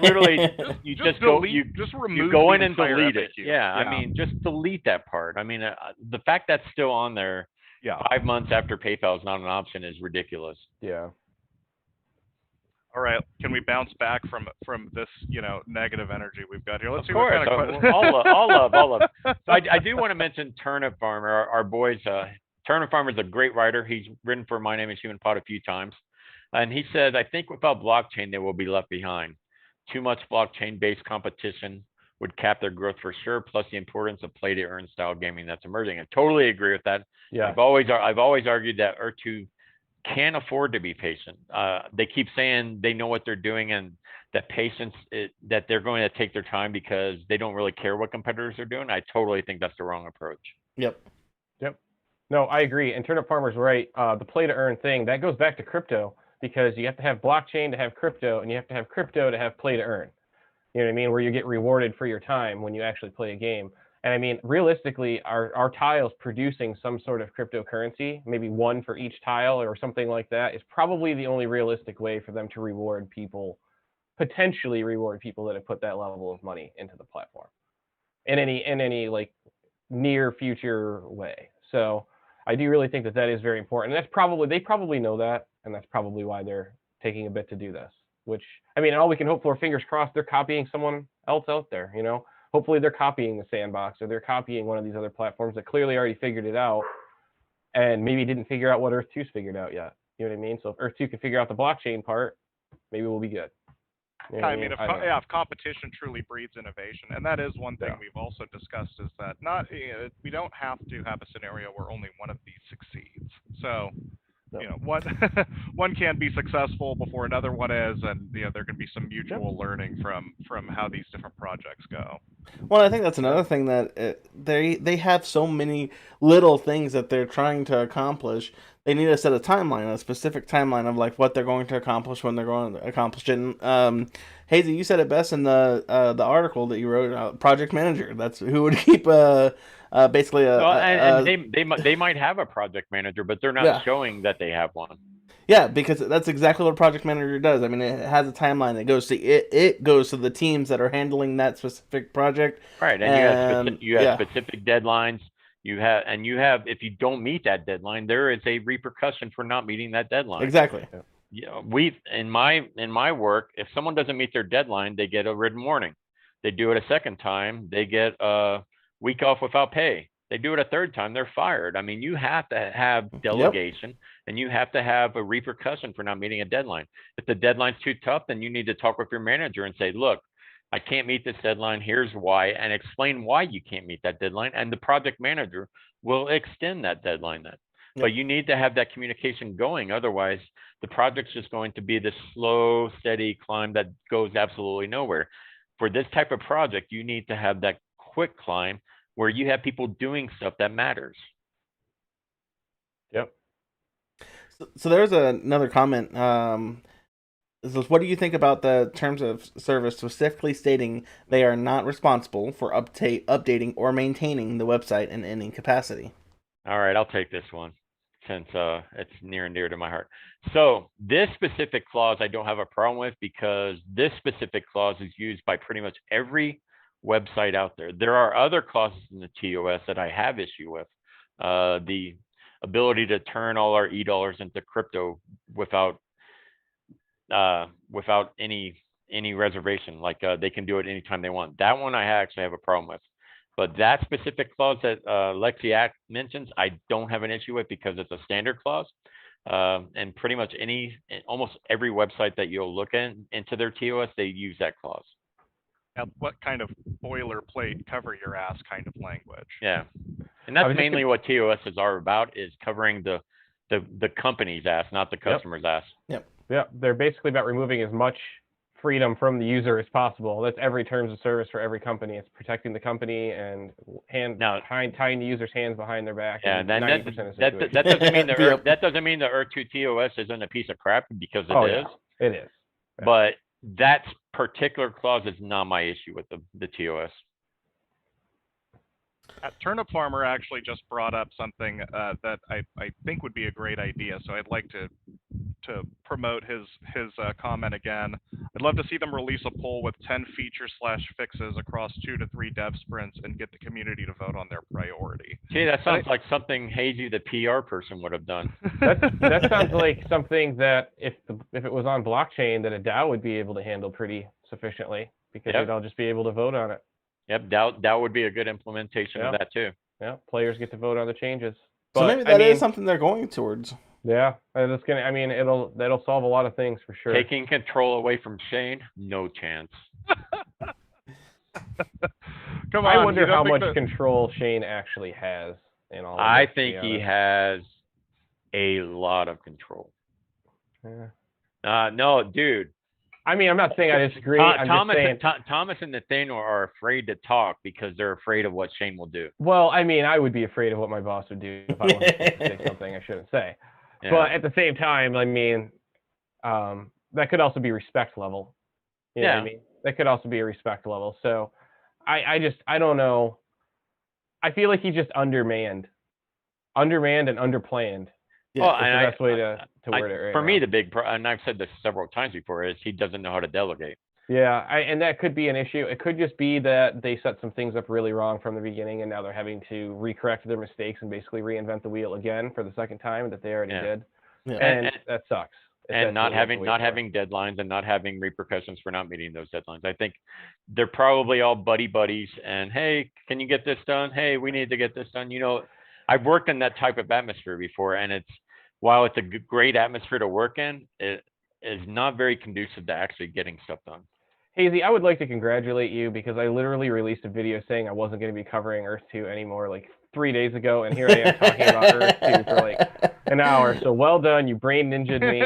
literally you just go in and delete it. Yeah, I mean, just delete that part. I mean, the fact that's still on there 5 months after PayPal is not an option is ridiculous. Yeah. All right, can we bounce back from this, you know, negative energy we've got here? Let's see what kind of all of. So I do want to mention Turnip Farmer, our boys. Turnip Farmer is a great writer. He's written for My Name is Human Pod a few times, and he said, I think without blockchain they will be left behind. Too much blockchain-based competition would cap their growth for sure. Plus the importance of play-to-earn style gaming that's emerging. I totally agree with that. Yeah. I've always argued that Earth2 can't afford to be patient. They keep saying they know what they're doing and that patience that they're going to take their time because they don't really care what competitors are doing. I totally think that's the wrong approach. Yep. No, I agree. And Turnip Farmer's right. The play-to-earn thing, that goes back to crypto because you have to have blockchain to have crypto, and you have to have crypto to have play-to-earn. You know what I mean? Where you get rewarded for your time when you actually play a game. And I mean, realistically, our tiles producing some sort of cryptocurrency, maybe one for each tile or something like that, is probably the only realistic way for them to reward people, potentially reward people that have put that level of money into the platform in any like near future way. So I do really think that is very important. And they probably know that, and that's probably why they're taking a bit to do this. Which, I mean, all we can hope for, fingers crossed, they're copying someone else out there, you know? Hopefully they're copying the Sandbox, or they're copying one of these other platforms that clearly already figured it out and maybe didn't figure out what Earth2's figured out yet. You know what I mean? So if Earth2 can figure out the blockchain part, maybe we'll be good. You know I mean, if competition truly breeds innovation, and that is one thing we've also discussed, is that we don't have to have a scenario where only one of these succeeds. So, you know, one can't be successful before another one is, and you know there can be some mutual learning from how these different projects go. Well, I think that's another thing that they have so many little things that they're trying to accomplish. They need to set a timeline, a specific timeline of like what they're going to accomplish when they're going to accomplish it. Hazy, you said it best in the article that you wrote. Project manager. That's who would keep basically and they might have a project manager, but they're not showing that they have one. Yeah, because that's exactly what a project manager does. I mean, it has a timeline. It goes to the teams that are handling that specific project. Right, and you have specific deadlines. You have if you don't meet that deadline, there is a repercussion for not meeting that deadline. Exactly. Yeah, in my work, if someone doesn't meet their deadline, they get a written warning. They do it a second time, they get a week off without pay. They do it a third time, they're fired. I mean, you have to have delegation, and you have to have a repercussion for not meeting a deadline. If the deadline's too tough, then you need to talk with your manager and say, look, I can't meet this deadline. Here's why, and explain why you can't meet that deadline. And the project manager will extend that deadline then. But you need to have that communication going. Otherwise, the project's just going to be this slow, steady climb that goes absolutely nowhere. For this type of project, you need to have that quick climb where you have people doing stuff that matters. Yep. So there's another comment. What do you think about the terms of service specifically stating they are not responsible for updating or maintaining the website in any capacity? All right, I'll take this one since it's near and dear to my heart. So this specific clause I don't have a problem with because this specific clause is used by pretty much every website out there. There are other clauses in the TOS that I have issue with. The ability to turn all our e-dollars into crypto without any reservation, like they can do it anytime they want. That one I actually have a problem with. But that specific clause that Lexi mentions, I don't have an issue with because it's a standard clause. And pretty much almost every website that you'll look into their TOS, they use that clause. What kind of boilerplate cover your ass kind of language? Yeah, and that's mainly what TOSs are about, is covering the company's ass, not the customer's ass. Yep. Yeah, they're basically about removing as much freedom from the user as possible. That's every terms of service for every company. It's protecting the company and tying the user's hands behind their back. Yeah, that doesn't mean the Earth2 TOS isn't a piece of crap, because it is. Yeah, it is. Yeah. But that particular clause is not my issue with the TOS. Turnip Farmer actually just brought up something that I think would be a great idea. So I'd like to promote his comment again. I'd love to see them release a poll with 10 feature/fixes across 2 to 3 dev sprints and get the community to vote on their priority. See, that sounds like something Hazy, the PR person, would have done. That sounds like something that if it was on blockchain, that a DAO would be able to handle pretty sufficiently, because they'd all just be able to vote on it. Yep, DAO would be a good implementation of that too. Yeah, players get to vote on the changes. So maybe that is something they're going towards. Yeah, and it's gonna. I mean, that'll solve a lot of things for sure. Taking control away from Shane, no chance. Come on. I wonder how much control Shane actually has in all of this. I think he has a lot of control. Yeah. No, dude. I mean, I'm not saying I disagree. Thomas and Nathaniel are afraid to talk because they're afraid of what Shane will do. Well, I mean, I would be afraid of what my boss would do if I wanted to say something I shouldn't say. Yeah. But at the same time, I mean, that could also be respect level. You know what I mean? That could also be a respect level. So I don't know. I feel like he's just undermanned and underplanned. Yeah, well, and the best way to word it right for now. me, the big and I've said this several times before, is he doesn't know how to delegate. Yeah, and that could be an issue. It could just be that they set some things up really wrong from the beginning, and now they're having to recorrect their mistakes and basically reinvent the wheel again for the second time that they already did. Yeah. And that sucks. And not having deadlines and not having repercussions for not meeting those deadlines. I think they're probably all buddies, and hey, can you get this done? Hey, we need to get this done. You know, I've worked in that type of atmosphere before, and while it's a great atmosphere to work in, it is not very conducive to actually getting stuff done. Hazy, I would like to congratulate you, because I literally released a video saying I wasn't going to be covering Earth2 anymore like 3 days ago, and here I am talking about Earth2 for like an hour. So well done, you brain ninja'd me.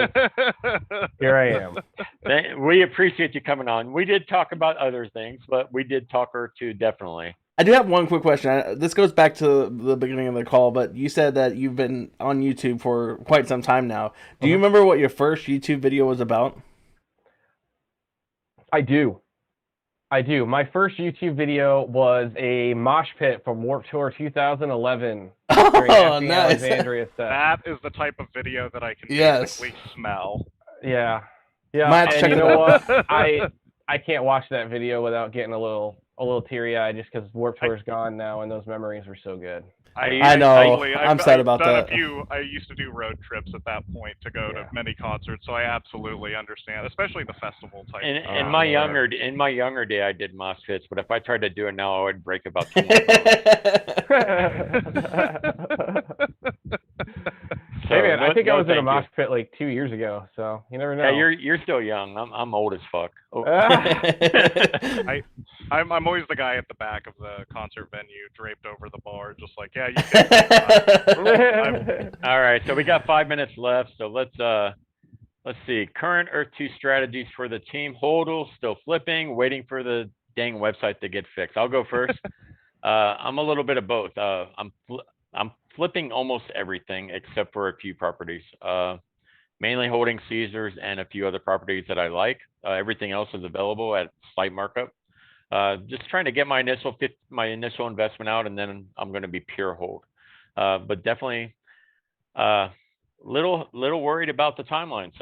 Here I am. We appreciate you coming on. We did talk about other things, but we did talk Earth2 definitely. I do have one quick question. This goes back to the beginning of the call, but you said that you've been on YouTube for quite some time now. Do you remember what your first YouTube video was about? I do. I do. My first YouTube video was a mosh pit from Warped Tour 2011 during Oh, the nice. Alexandria set. That is the type of video that I can Yes. basically smell. Yeah. Yeah, Might have to and check you it know out. what? I can't watch that video without getting a little teary-eyed just because Warped Tour's gone now and those memories were so good. I know. I'm sad about that. I used to do road trips at that point to go Yeah. to many concerts, so I absolutely understand, especially the festival type. In my younger day, I did mosh pits, but if I tried to do it now, I would break about 20 bones. Hey man, I think I was in a thank mosh you. pit like 2 years ago, so you never know. Yeah, you're still young. I'm old as fuck. Oh. I'm always the guy at the back of the concert venue, draped over the bar, just like, yeah, you can. All right, so we got 5 minutes left. So let's see. Current Earth-2 strategies for the team. Hodl, still flipping, waiting for the dang website to get fixed. I'll go first. I'm a little bit of both. I'm flipping almost everything except for a few properties. Mainly holding Caesars and a few other properties that I like. Everything else is available at slight markup. Just trying to get my initial investment out, and then I'm going to be pure hold. But definitely, little worried about the timelines.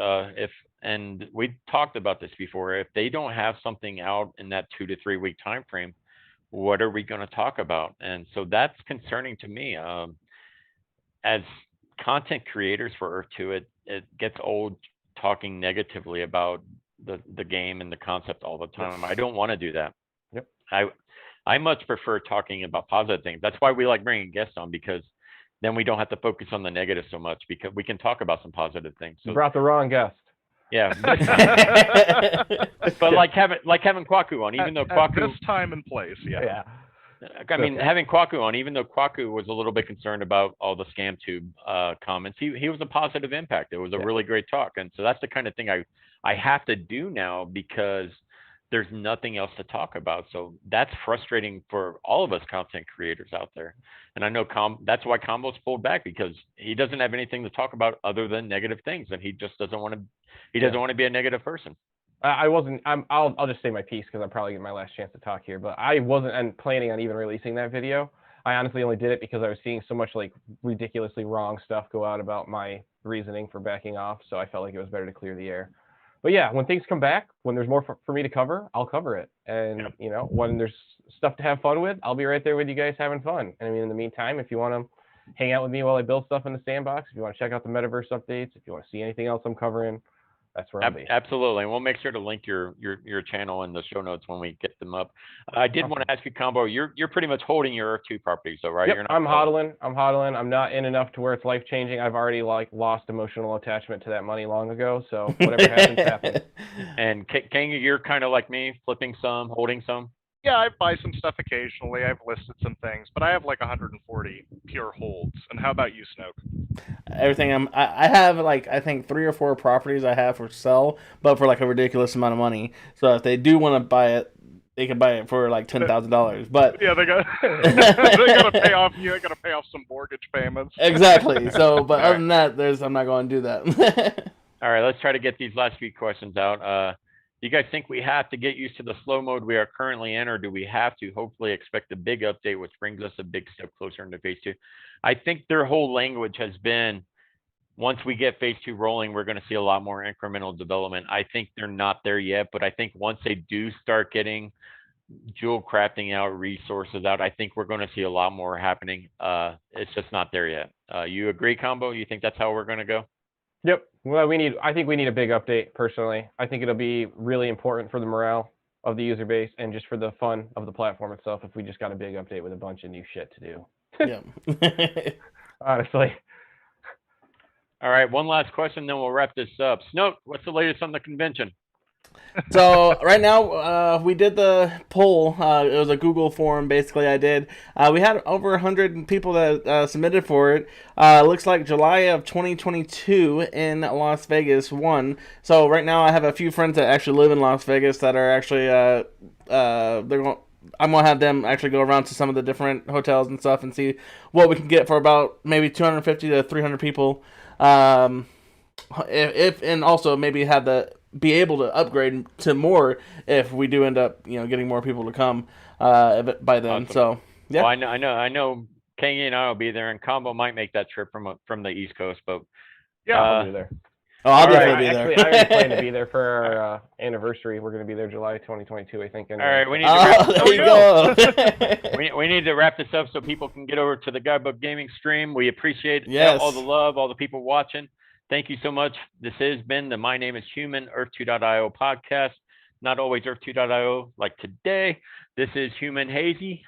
And we talked about this before. If they don't have something out in that 2 to 3 week time frame, what are we going to talk about? And so that's concerning to me. As content creators for Earth2, it gets old talking negatively about the game and the concept all the time. I don't want to do that. Yep. I much prefer talking about positive things. That's why we like bringing guests on, because then we don't have to focus on the negative so much, because we can talk about some positive things. So, you brought the wrong guest. Yeah. But like having Kwaku on, even though Kwaku, at this time and place, yeah. I mean, having Kwaku on, even though Kwaku was a little bit concerned about all the scam tube comments, he was a positive impact. It was a really great talk. And so that's the kind of thing I have to do now, because there's nothing else to talk about. So that's frustrating for all of us content creators out there. And I know that's why Combo's pulled back, because he doesn't have anything to talk about other than negative things, and he just doesn't want to. He doesn't want to be a negative person. I'll just say my piece, because I'm probably getting my last chance to talk here. But I wasn't planning on even releasing that video. I honestly only did it because I was seeing so much like ridiculously wrong stuff go out about my reasoning for backing off. So I felt like it was better to clear the air. But yeah, when things come back, when there's more for me to cover, I'll cover it. And you know, when there's stuff to have fun with, I'll be right there with you guys having fun. And I mean, in the meantime, if you want to hang out with me while I build stuff in the sandbox, if you want to check out the metaverse updates, if you want to see anything else I'm covering, that's where I'll be. Absolutely. And we'll make sure to link your channel in the show notes when we get them up. I did want to ask you, Combo, you're pretty much holding your Earth2 properties, though, right? Yep, You're not I'm hodling. I'm not in enough to where it's life changing. I've already lost emotional attachment to that money long ago. So whatever happens, happens. And Kang, you're kind of like me, flipping some, holding some. Yeah, I buy some stuff occasionally. I've listed some things, but I have like 140 pure holds. And how about you, Snoke? Everything I have, like, I think 3 or 4 properties I have for sell, but for like a ridiculous amount of money. So if they do want to buy it, they can buy it for like $10,000. But yeah, they got to pay off. You got to pay off some mortgage payments. Exactly. So, but other than that, I'm not going to do that. All right, let's try to get these last few questions out. Do you guys think we have to get used to the slow mode we are currently in, or do we have to hopefully expect a big update, which brings us a big step closer into phase 2? I think their whole language has been, once we get phase 2 rolling, we're going to see a lot more incremental development. I think they're not there yet, but I think once they do start getting jewel crafting out, resources out, I think we're going to see a lot more happening. It's just not there yet. You agree, Combo? You think that's how we're going to go? Yep. Well, I think we need a big update, personally. I think it'll be really important for the morale of the user base and just for the fun of the platform itself if we just got a big update with a bunch of new shit to do. Yeah. Honestly. All right, one last question, then we'll wrap this up. Snoke, what's the latest on the convention? So right now, we did the poll. It was a Google form, basically. We had over 100 people that submitted for it. Looks like July of 2022 in Las Vegas won. So right now, I have a few friends that actually live in Las Vegas that are actually I'm gonna have them actually go around to some of the different hotels and stuff and see what we can get for about maybe 250 to 300 people. And also maybe have the be able to upgrade to more if we do end up, getting more people to come by then. Awesome. So yeah. Well, I know. Kangi and I will be there, and Combo might make that trip from the East Coast, but Yeah, I'll be there. Oh, I'll All definitely right. be Actually, there. I already plan to be there for our anniversary. We're going to be there July 2022, I think. All right, we need to wrap Oh, this there you up. go. We need to wrap this up so people can get over to the Guidebook Gaming stream. We appreciate Yes. all the love, all the people watching. Thank you so much. This has been the My Name is Human Earth2.io podcast. Not always Earth2.io like today. This is Human Hazy.